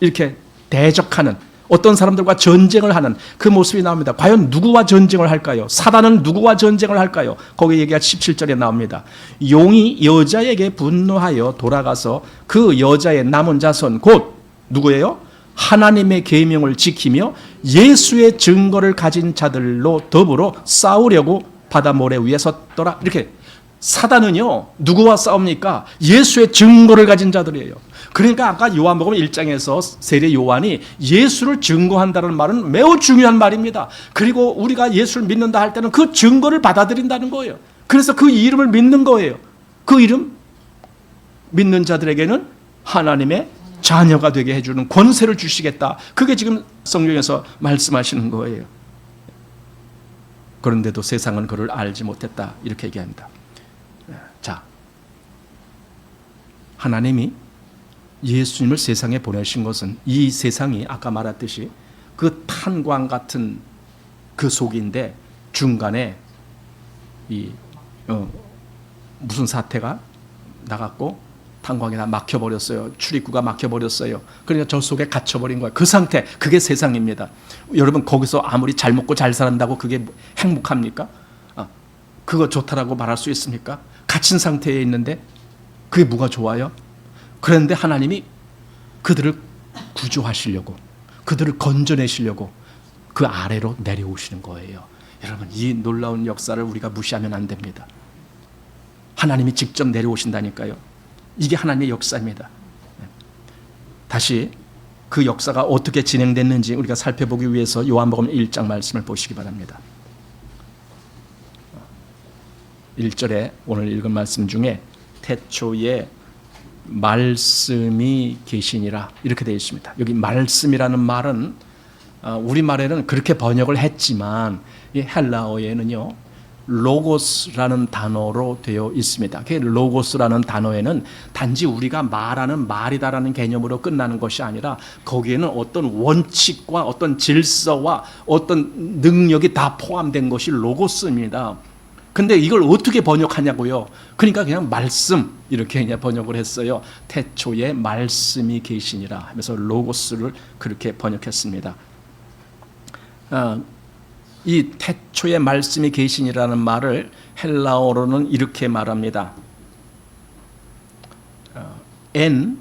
이렇게 대적하는, 어떤 사람들과 전쟁을 하는 그 모습이 나옵니다. 과연 누구와 전쟁을 할까요? 사단은 누구와 전쟁을 할까요? 거기 얘기가 17절에 나옵니다. 용이 여자에게 분노하여 돌아가서 그 여자의 남은 자손 곧 누구예요? 하나님의 계명을 지키며 예수의 증거를 가진 자들로 더불어 싸우려고 바다 모래 위에 섰더라. 이렇게 사단은요 누구와 싸웁니까? 예수의 증거를 가진 자들이에요. 그러니까 아까 요한복음 1장에서 세례 요한이 예수를 증거한다는 말은 매우 중요한 말입니다. 그리고 우리가 예수를 믿는다 할 때는 그 증거를 받아들인다는 거예요. 그래서 그 이름을 믿는 거예요. 그 이름 믿는 자들에게는 하나님의 자녀가 되게 해주는 권세를 주시겠다. 그게 지금 성경에서 말씀하시는 거예요. 그런데도 세상은 그를 알지 못했다. 이렇게 얘기합니다. 자, 하나님이 예수님을 세상에 보내신 것은 이 세상이 아까 말했듯이 그 탄광 같은 그 속인데 중간에 무슨 사태가 나갔고 탄광이 다 막혀버렸어요. 출입구가 막혀버렸어요. 그러니까 저 속에 갇혀버린 거예요. 그 상태, 그게 세상입니다. 여러분 거기서 아무리 잘 먹고 잘 산다고 그게 행복합니까? 그거 좋다라고 말할 수 있습니까? 갇힌 상태에 있는데 그게 뭐가 좋아요? 그런데 하나님이 그들을 구조하시려고, 그들을 건져내시려고 그 아래로 내려오시는 거예요. 여러분 이 놀라운 역사를 우리가 무시하면 안 됩니다. 하나님이 직접 내려오신다니까요. 이게 하나님의 역사입니다. 다시 그 역사가 어떻게 진행됐는지 우리가 살펴보기 위해서 요한복음 1장 말씀을 보시기 바랍니다. 1절에 오늘 읽은 말씀 중에 태초에 말씀이 계시니라 이렇게 되어 있습니다. 여기 말씀이라는 말은 우리말에는 그렇게 번역을 했지만 이 헬라어에는요 로고스라는 단어로 되어 있습니다. 그 로고스라는 단어에는 단지 우리가 말하는 말이다라는 개념으로 끝나는 것이 아니라 거기에는 어떤 원칙과 어떤 질서와 어떤 능력이 다 포함된 것이 로고스입니다. 근데 이걸 어떻게 번역하냐고요? 그러니까 그냥 말씀 이렇게 그냥 번역을 했어요. 태초에 말씀이 계시니라 하면서 로고스를 그렇게 번역했습니다. 이 태초에 말씀이 계시니라는 말을 헬라어로는 이렇게 말합니다. 엔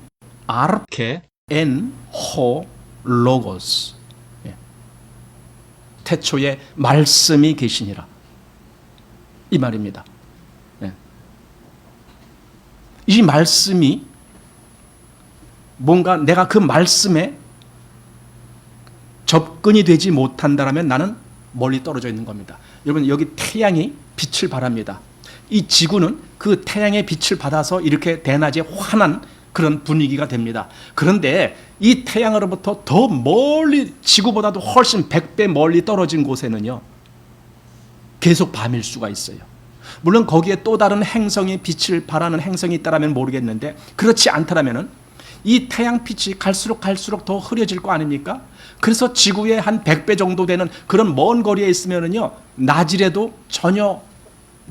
아르케 엔 호 로고스. 태초에 말씀이 계시니라 이 말입니다. 이 말씀이 뭔가 내가 그 말씀에 접근이 되지 못한다면 나는 멀리 떨어져 있는 겁니다. 여러분 여기 태양이 빛을 발합니다. 이 지구는 그 태양의 빛을 받아서 이렇게 대낮에 환한 그런 분위기가 됩니다. 그런데 이 태양으로부터 더 멀리 지구보다도 훨씬 100배 멀리 떨어진 곳에는요 계속 밤일 수가 있어요. 물론 거기에 또 다른 행성의 빛을 발하는 행성이 있다면 모르겠는데 그렇지 않다면 이 태양빛이 갈수록 더 흐려질 거 아닙니까? 그래서 지구의 한 100배 정도 되는 그런 먼 거리에 있으면은요 낮이라도 전혀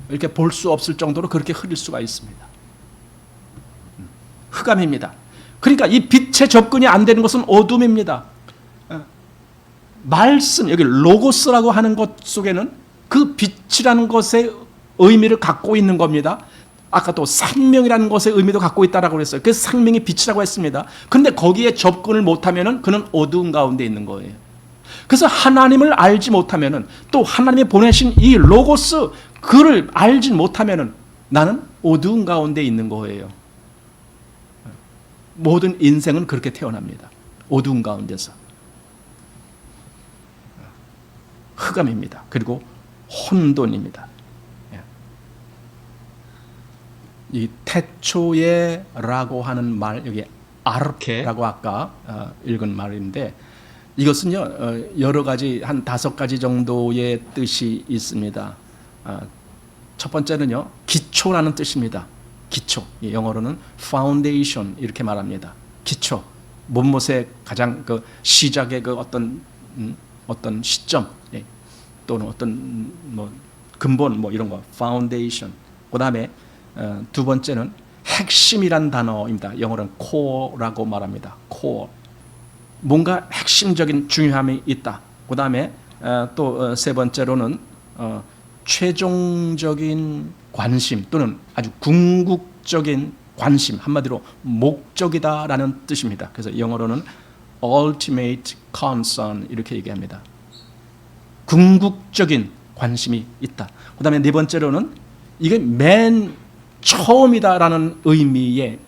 이렇게 볼 수 없을 정도로 그렇게 흐릴 수가 있습니다. 흑암입니다. 그러니까 이 빛에 접근이 안 되는 것은 어둠입니다. 말씀, 여기 로고스라고 하는 것 속에는 그 빛이라는 것의 의미를 갖고 있는 겁니다. 아까 또 생명이라는 것의 의미도 갖고 있다라고 그랬어요. 그 생명이 빛이라고 했습니다. 그런데 거기에 접근을 못하면은 그는 어두운 가운데 있는 거예요. 그래서 하나님을 알지 못하면은 또 하나님이 보내신 이 로고스 그를 알지 못하면은 나는 어두운 가운데 있는 거예요. 모든 인생은 그렇게 태어납니다. 어두운 가운데서. 흑암입니다. 그리고 혼돈입니다. 이 태초에라고 하는 말, 여기 아르케라고 아까 읽은 말인데 이것은요 여러 가지 한 5가지 정도의 뜻이 있습니다. 첫 번째는요 기초라는 뜻입니다. 기초, 영어로는 foundation 이렇게 말합니다. 기초, 무엇의 가장 그 시작의 그 어떤 시점 또는 어떤 뭐 근본 뭐 이런 거 foundation. 그다음에 두 번째는 핵심이란 단어입니다. 영어로는 core라고 말합니다. core. 뭔가 핵심적인 중요함이 있다. 그다음에 또 세 번째로는 최종적인 관심 또는 아주 궁극적인 관심, 한마디로 목적이다라는 뜻입니다. 그래서 영어로는 ultimate concern 이렇게 얘기합니다. 궁극적인 관심이 있다. 그다음에 네 번째로는 이게 맨 처음이다라는 의미의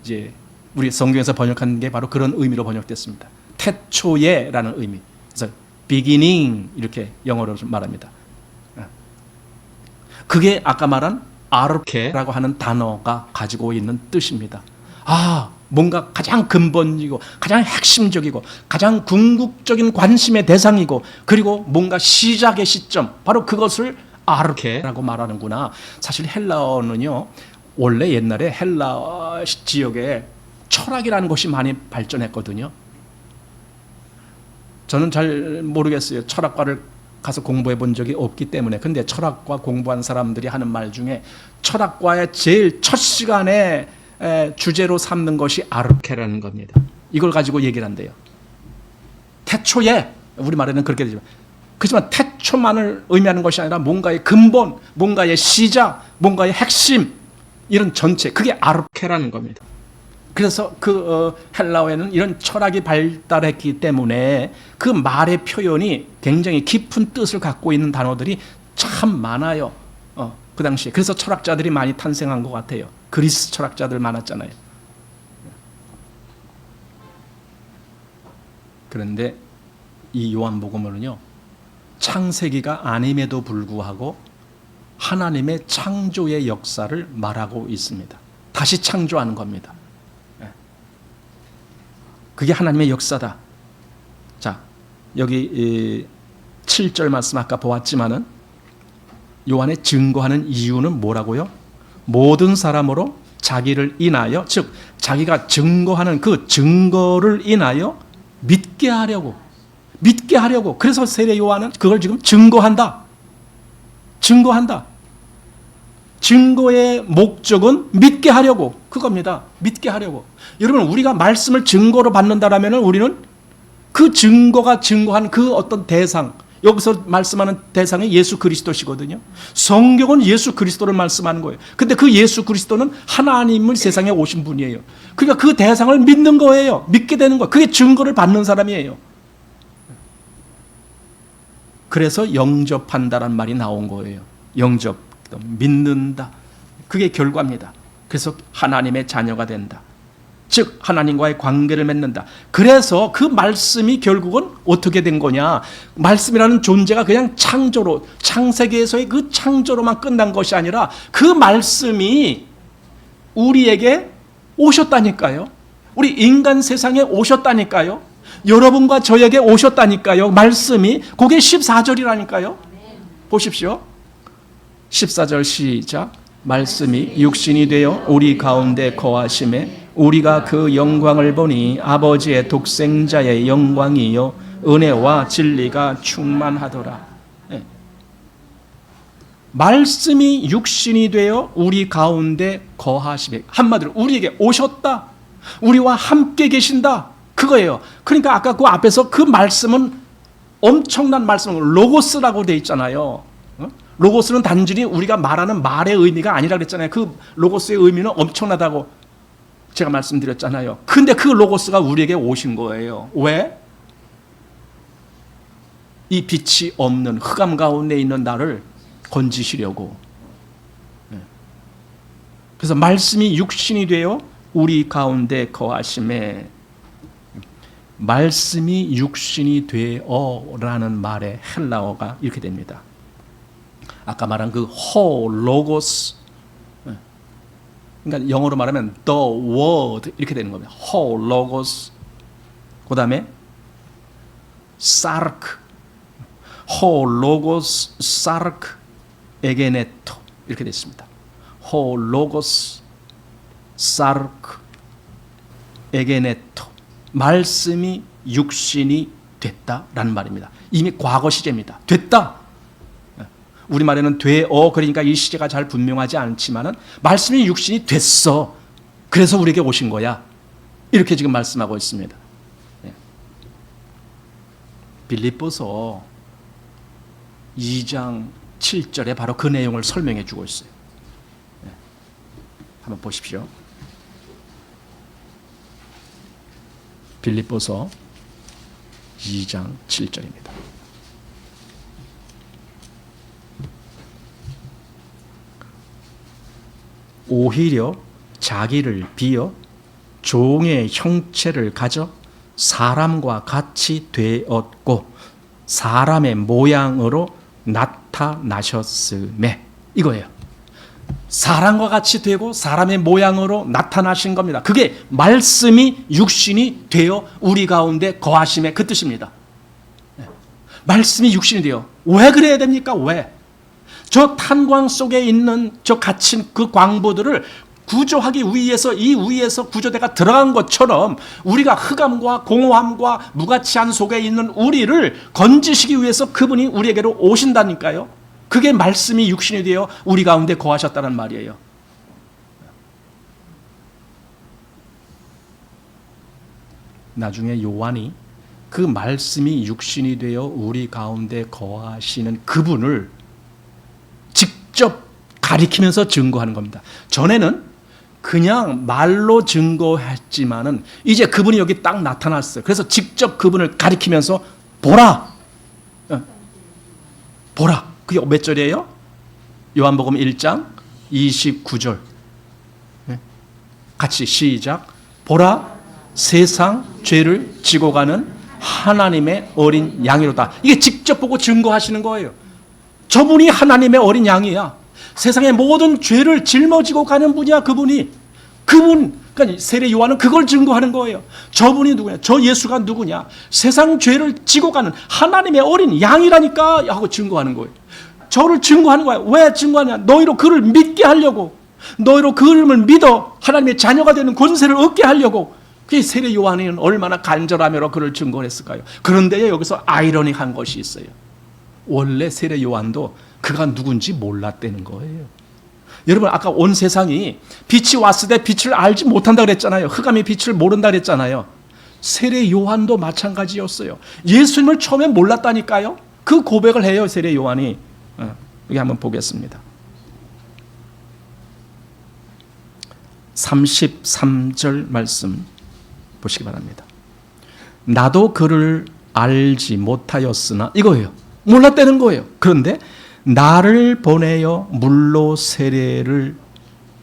이제 우리 성경에서 번역한 게 바로 그런 의미로 번역됐습니다. 태초에라는 의미. 그래서 beginning 이렇게 영어로 말합니다. 그게 아까 말한 아르케라고 하는 단어가 가지고 있는 뜻입니다. 뭔가 가장 근본이고 가장 핵심적이고 가장 궁극적인 관심의 대상이고 그리고 뭔가 시작의 시점 바로 그것을 아르케라고 말하는구나. 사실 헬라어는요 원래 옛날에 헬라 지역에 철학이라는 것이 많이 발전했거든요. 저는 잘 모르겠어요. 철학과를 가서 공부해 본 적이 없기 때문에. 근데 철학과 공부한 사람들이 하는 말 중에 철학과의 제일 첫 시간에 주제로 삼는 것이 아르케라는 겁니다. 이걸 가지고 얘기를 한대요. 태초에, 우리말에는 그렇게 되지만, 그렇지만 태초만을 의미하는 것이 아니라 뭔가의 근본, 뭔가의 시작, 뭔가의 핵심, 이런 전체, 그게 아르케라는 겁니다. 그래서 그 헬라어에는 이런 철학이 발달했기 때문에 그 말의 표현이 굉장히 깊은 뜻을 갖고 있는 단어들이 참 많아요. 그 당시에. 그래서 철학자들이 많이 탄생한 것 같아요. 그리스 철학자들 많았잖아요. 그런데 이 요한복음은요, 창세기가 아님에도 불구하고 하나님의 창조의 역사를 말하고 있습니다. 다시 창조하는 겁니다. 그게 하나님의 역사다. 자, 여기 7절 말씀 아까 보았지만은 요한의 증거하는 이유는 뭐라고요? 모든 사람으로 자기를 인하여, 즉 자기가 증거하는 그 증거를 인하여 믿게 하려고. 그래서 세례 요한은 그걸 지금 증거한다. 증거의 목적은 믿게 하려고. 그겁니다. 믿게 하려고. 여러분, 우리가 말씀을 증거로 받는다라면 우리는 그 증거가 증거한 그 어떤 대상, 여기서 말씀하는 대상이 예수 그리스도시거든요. 성경은 예수 그리스도를 말씀하는 거예요. 근데 그 예수 그리스도는 하나님을 세상에 오신 분이에요. 그러니까 그 대상을 믿는 거예요. 믿게 되는 거예요. 그게 증거를 받는 사람이에요. 그래서 영접한다란 말이 나온 거예요. 영접, 믿는다. 그게 결과입니다. 그래서 하나님의 자녀가 된다. 즉 하나님과의 관계를 맺는다. 그래서 그 말씀이 결국은 어떻게 된 거냐? 말씀이라는 존재가 그냥 창조로, 창세기에서의 그 창조로만 끝난 것이 아니라 그 말씀이 우리에게 오셨다니까요. 우리 인간 세상에 오셨다니까요. 여러분과 저에게 오셨다니까요. 말씀이. 그게 14절이라니까요. 보십시오. 14절 시작. 말씀이 육신이 되어 우리 가운데 거하심에 우리가 그 영광을 보니 아버지의 독생자의 영광이요 은혜와 진리가 충만하더라. 네. 말씀이 육신이 되어 우리 가운데 거하심에, 한마디로 우리에게 오셨다. 우리와 함께 계신다. 그거예요. 그러니까 아까 그 앞에서 그 말씀은 엄청난 말씀, 로고스라고 되어 있잖아요. 로고스는 단순히 우리가 말하는 말의 의미가 아니라 그랬잖아요. 그 로고스의 의미는 엄청나다고 제가 말씀드렸잖아요. 근데 그 로고스가 우리에게 오신 거예요. 왜? 이 빛이 없는 흑암 가운데 있는 나를 건지시려고. 그래서 말씀이 육신이 되어 우리 가운데 거하심에, 말씀이 육신이 되어라는 말의 헬라어가 이렇게 됩니다. 아까 말한 그 호, 로고스, 그러니까 영어로 말하면 the word 이렇게 되는 겁니다. ho logos 그다음에 sark ho logos sark egeneto 이렇게 됐습니다. ho logos sark egeneto 말씀이 육신이 됐다라는 말입니다. 이미 과거 시제입니다. 됐다. 우리말에는 되어 그러니까 이 시제가 잘 분명하지 않지만은 말씀이 육신이 됐어. 그래서 우리에게 오신 거야. 이렇게 지금 말씀하고 있습니다. 빌립보서 2장 7절에 바로 그 내용을 설명해 주고 있어요. 한번 보십시오. 빌립보서 2장 7절입니다. 오히려 자기를 비어 종의 형체를 가져 사람과 같이 되었고 사람의 모양으로 나타나셨음에 이거예요. 사람과 같이 되고 사람의 모양으로 나타나신 겁니다. 그게 말씀이 육신이 되어 우리 가운데 거하심의 그 뜻입니다. 말씀이 육신이 되어 왜 그래야 됩니까? 왜? 저 탄광 속에 있는 저 갇힌 그 광부들을 구조하기 위해서 이 위에서 구조대가 들어간 것처럼 우리가 흑암과 공허함과 무가치한 속에 있는 우리를 건지시기 위해서 그분이 우리에게로 오신다니까요. 그게 말씀이 육신이 되어 우리 가운데 거하셨다는 말이에요. 나중에 요한이 그 말씀이 육신이 되어 우리 가운데 거하시는 그분을 직접 가리키면서 증거하는 겁니다. 전에는 그냥 말로 증거했지만은 이제 그분이 여기 딱 나타났어요. 그래서 직접 그분을 가리키면서 보라. 보라. 그게 몇 절이에요? 요한복음 1장 29절. 같이 시작. 보라, 세상 죄를 지고 가는 하나님의 어린 양이로다. 이게 직접 보고 증거하시는 거예요. 저분이 하나님의 어린 양이야. 세상의 모든 죄를 짊어지고 가는 분이야. 그분이. 그러니까 세례 요한은 그걸 증거하는 거예요. 저분이 누구냐? 저 예수가 누구냐? 세상 죄를 지고 가는 하나님의 어린 양이라니까 하고 증거하는 거예요. 저를 증거하는 거야. 왜 증거하냐? 너희로 그를 믿게 하려고. 너희로 그 이름을 믿어 하나님의 자녀가 되는 권세를 얻게 하려고. 그 세례 요한은 얼마나 간절하며 그를 증거했을까요? 그런데 여기서 아이러니한 것이 있어요. 원래 세례 요한도 그가 누군지 몰랐다는 거예요. 여러분 아까 온 세상이 빛이 왔을 때 빛을 알지 못한다 그랬잖아요. 흑암의 빛을 모른다 그랬잖아요. 세례 요한도 마찬가지였어요. 예수님을 처음에 몰랐다니까요. 그 고백을 해요. 세례 요한이. 여기 한번 보겠습니다. 33절 말씀 보시기 바랍니다. 나도 그를 알지 못하였으나 이거예요. 몰랐다는 거예요. 그런데 나를 보내어 물로 세례를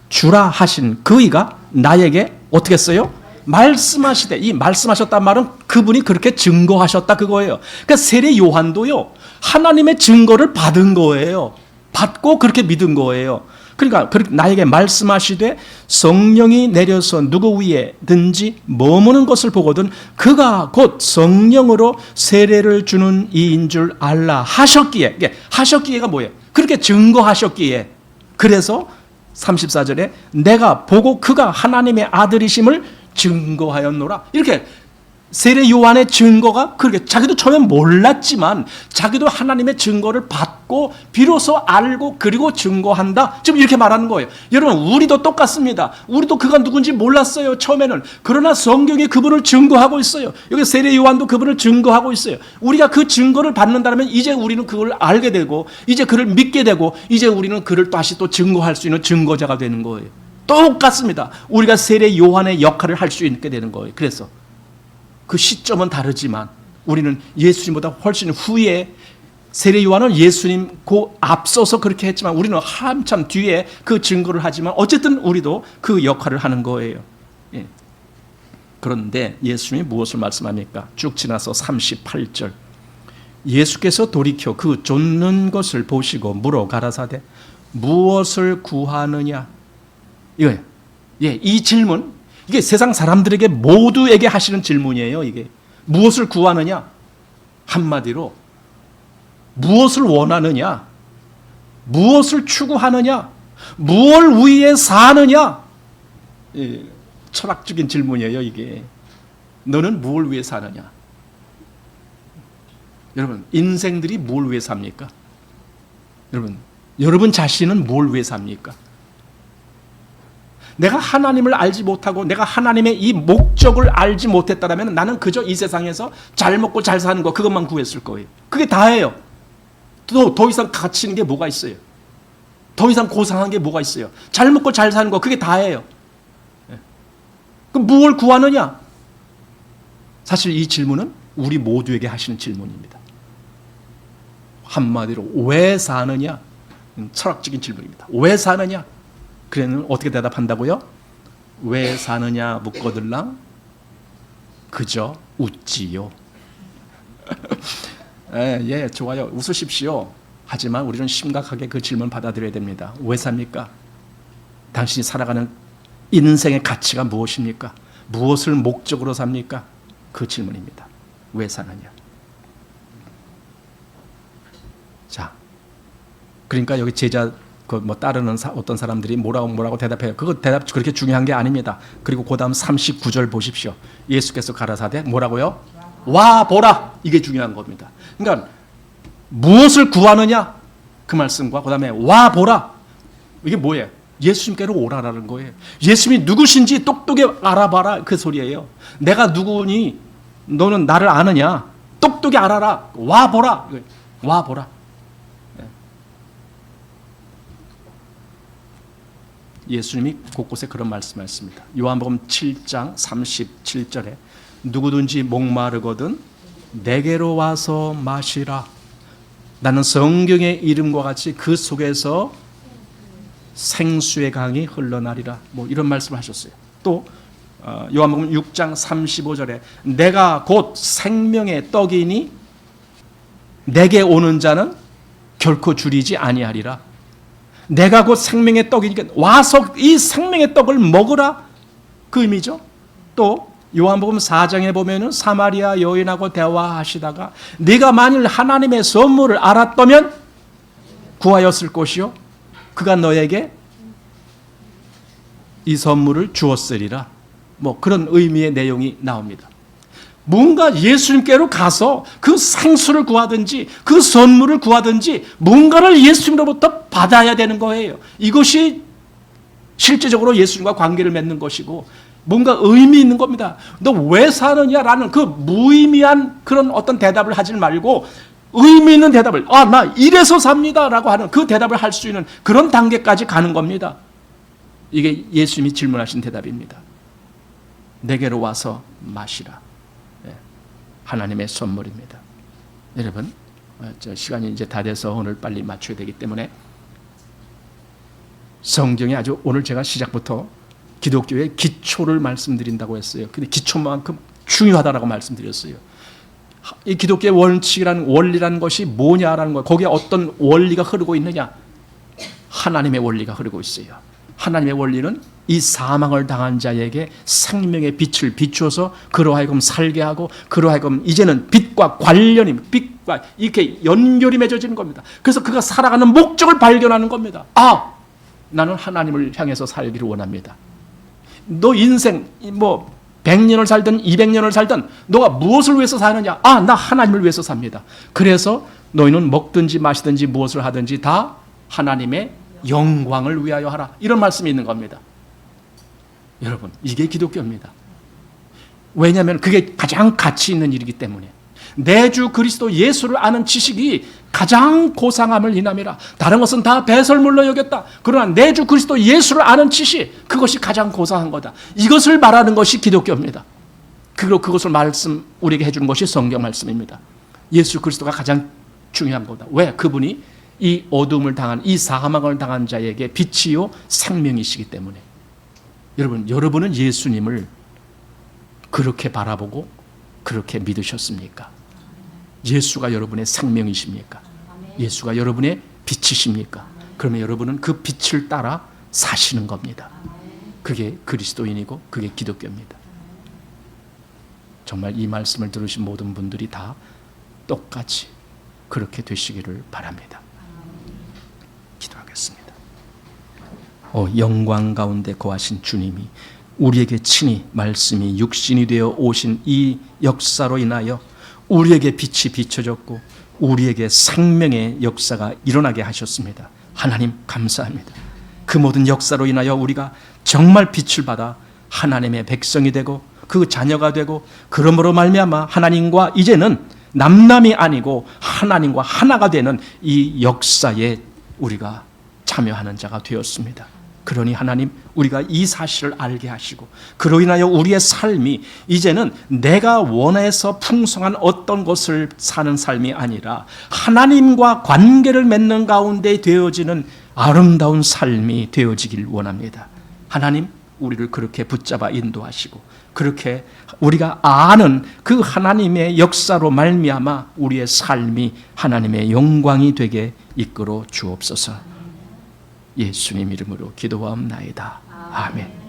주라 하신 그이가 나에게 어떻게 했어요? 말씀하시되, 이 말씀하셨단 말은 그분이 그렇게 증거하셨다 그거예요. 그러니까 세례 요한도요 하나님의 증거를 받은 거예요. 받고 그렇게 믿은 거예요. 그러니까 나에게 말씀하시되 성령이 내려서 누구 위에든지 머무는 것을 보거든 그가 곧 성령으로 세례를 주는 이인 줄 알라 하셨기에. 하셨기에가 뭐예요? 그렇게 증거하셨기에. 그래서 34절에 내가 보고 그가 하나님의 아들이심을 증거하였노라. 이렇게 세례 요한의 증거가 그렇게 자기도 처음에 몰랐지만 자기도 하나님의 증거를 받고 비로소 알고 그리고 증거한다. 지금 이렇게 말하는 거예요. 여러분 우리도 똑같습니다. 우리도 그가 누군지 몰랐어요. 처음에는. 그러나 성경이 그분을 증거하고 있어요. 여기 세례 요한도 그분을 증거하고 있어요. 우리가 그 증거를 받는다면 이제 우리는 그걸 알게 되고 이제 그를 믿게 되고 이제 우리는 그를 다시 또 증거할 수 있는 증거자가 되는 거예요. 똑같습니다. 우리가 세례 요한의 역할을 할 수 있게 되는 거예요. 그래서 그 시점은 다르지만 우리는 예수님보다 훨씬 후에 세례 요한은 예수님 그 앞서서 그렇게 했지만 우리는 한참 뒤에 그 증거를 하지만 어쨌든 우리도 그 역할을 하는 거예요. 예. 그런데 예수님이 무엇을 말씀합니까? 쭉 지나서 38절 예수께서 돌이켜 그 좇는 것을 보시고 물어 가라사대 무엇을 구하느냐 이거예요. 예, 이 질문, 이게 세상 사람들에게 모두에게 하시는 질문이에요. 이게 무엇을 구하느냐? 한마디로 무엇을 원하느냐? 무엇을 추구하느냐? 무엇을 위해 사느냐? 예, 철학적인 질문이에요. 이게 너는 무엇을 위해 사느냐? 여러분, 인생들이 뭘 위해 삽니까? 여러분 자신은 뭘 위해 삽니까? 내가 하나님을 알지 못하고 내가 하나님의 이 목적을 알지 못했다면 나는 그저 이 세상에서 잘 먹고 잘 사는 거 그것만 구했을 거예요. 그게 다예요. 더 이상 가치 있는 게 뭐가 있어요? 더 이상 고상한 게 뭐가 있어요? 잘 먹고 잘 사는 거 그게 다예요. 그럼 무엇을 구하느냐? 사실 이 질문은 우리 모두에게 하시는 질문입니다. 한마디로 왜 사느냐? 철학적인 질문입니다. 왜 사느냐? 그래는 어떻게 대답한다고요? 왜 사느냐 묻거들랑 그저 웃지요. 예, 좋아요. 웃으십시오. 하지만 우리는 심각하게 그 질문 받아들여야 됩니다. 왜 삽니까? 당신이 살아가는 인생의 가치가 무엇입니까? 무엇을 목적으로 삽니까? 그 질문입니다. 왜 사느냐? 자, 그러니까 여기 제자 따르는 어떤 사람들이 뭐라고 대답해요. 그거 대답 그렇게 중요한 게 아닙니다. 그리고 그 다음 39절 보십시오. 예수께서 가라사대 뭐라고요? 와 보라. 이게 중요한 겁니다. 그러니까 무엇을 구하느냐? 그 말씀과 그 다음에 와 보라. 이게 뭐예요? 예수님께로 오라라는 거예요. 예수님이 누구신지 똑똑히 알아봐라. 그 소리예요. 내가 누구니? 너는 나를 아느냐? 똑똑히 알아라. 와 보라. 와 보라. 예수님이 곳곳에 그런 말씀하셨습니다. 요한복음 7장 37절에 누구든지 목마르거든 내게로 와서 마시라. 나는 성경의 이름과 같이 그 속에서 생수의 강이 흘러나리라. 뭐 이런 말씀을 하셨어요. 또 요한복음 6장 35절에 내가 곧 생명의 떡이니 내게 오는 자는 결코 줄이지 아니하리라. 내가 곧 생명의 떡이니까 와서 이 생명의 떡을 먹으라. 그 의미죠. 또 요한복음 4장에 보면은 사마리아 여인하고 대화하시다가 네가 만일 하나님의 선물을 알았다면 구하였을 것이요 그가 너에게 이 선물을 주었으리라. 뭐 그런 의미의 내용이 나옵니다. 뭔가 예수님께로 가서 그 생수를 구하든지 그 선물을 구하든지 뭔가를 예수님으로부터 받아야 되는 거예요. 이것이 실제적으로 예수님과 관계를 맺는 것이고 뭔가 의미 있는 겁니다. 너 왜 사느냐라는 그 무의미한 그런 어떤 대답을 하지 말고 의미 있는 대답을 나 이래서 삽니다라고 하는 그 대답을 할 수 있는 그런 단계까지 가는 겁니다. 이게 예수님이 질문하신 대답입니다. 내게로 와서 마시라. 하나님의 선물입니다. 여러분, 시간이 이제 다 돼서 오늘 빨리 맞춰야 되기 때문에 성경에 아주 오늘 제가 시작부터 기독교의 기초를 말씀드린다고 했어요. 근데 기초만큼 중요하다라고 말씀드렸어요. 이 기독교의 원리라는 것이 뭐냐라는 거, 거기에 어떤 원리가 흐르고 있느냐? 하나님의 원리가 흐르고 있어요. 하나님의 원리는 이 사망을 당한 자에게 생명의 빛을 비추어서 그로 하여금 살게 하고 그로 하여금 이제는 빛과 관련이 빛과 이렇게 연결이 맺어지는 겁니다. 그래서 그가 살아가는 목적을 발견하는 겁니다. 나는 하나님을 향해서 살기를 원합니다. 너 인생 100년을 살든 200년을 살든 너가 무엇을 위해서 사느냐? 나 하나님을 위해서 삽니다. 그래서 너희는 먹든지 마시든지 무엇을 하든지 다 하나님의 영광을 위하여 하라. 이런 말씀이 있는 겁니다. 여러분, 이게 기독교입니다. 왜냐하면 그게 가장 가치 있는 일이기 때문에. 내 주 그리스도 예수를 아는 지식이 가장 고상함을 인함이라. 다른 것은 다 배설물로 여겼다. 그러나 내 주 그리스도 예수를 아는 지식, 그것이 가장 고상한 거다. 이것을 말하는 것이 기독교입니다. 그리고 그것을 우리에게 해주는 것이 성경 말씀입니다. 예수 그리스도가 가장 중요한 거다. 왜? 그분이 이 어둠을 당한, 이 사망을 당한 자에게 빛이요 생명이시기 때문에. 여러분은 예수님을 그렇게 바라보고 그렇게 믿으셨습니까? 예수가 여러분의 생명이십니까? 예수가 여러분의 빛이십니까? 그러면 여러분은 그 빛을 따라 사시는 겁니다. 그게 그리스도인이고 그게 기독교입니다. 정말 이 말씀을 들으신 모든 분들이 다 똑같이 그렇게 되시기를 바랍니다. 기도하겠습니다. 영광 가운데 거하신 주님이 우리에게 친히 말씀이 육신이 되어 오신 이 역사로 인하여 우리에게 빛이 비춰졌고 우리에게 생명의 역사가 일어나게 하셨습니다. 하나님 감사합니다. 그 모든 역사로 인하여 우리가 정말 빛을 받아 하나님의 백성이 되고 그 자녀가 되고 그러므로 말미암아 하나님과 이제는 남남이 아니고 하나님과 하나가 되는 이 역사에 우리가 참여하는 자가 되었습니다. 그러니 하나님, 우리가 이 사실을 알게 하시고 그로 인하여 우리의 삶이 이제는 내가 원해서 풍성한 어떤 것을 사는 삶이 아니라 하나님과 관계를 맺는 가운데 되어지는 아름다운 삶이 되어지길 원합니다. 하나님, 우리를 그렇게 붙잡아 인도하시고 그렇게 우리가 아는 그 하나님의 역사로 말미암아 우리의 삶이 하나님의 영광이 되게 이끌어 주옵소서. 예수님 이름으로 기도하옵나이다. 아멘.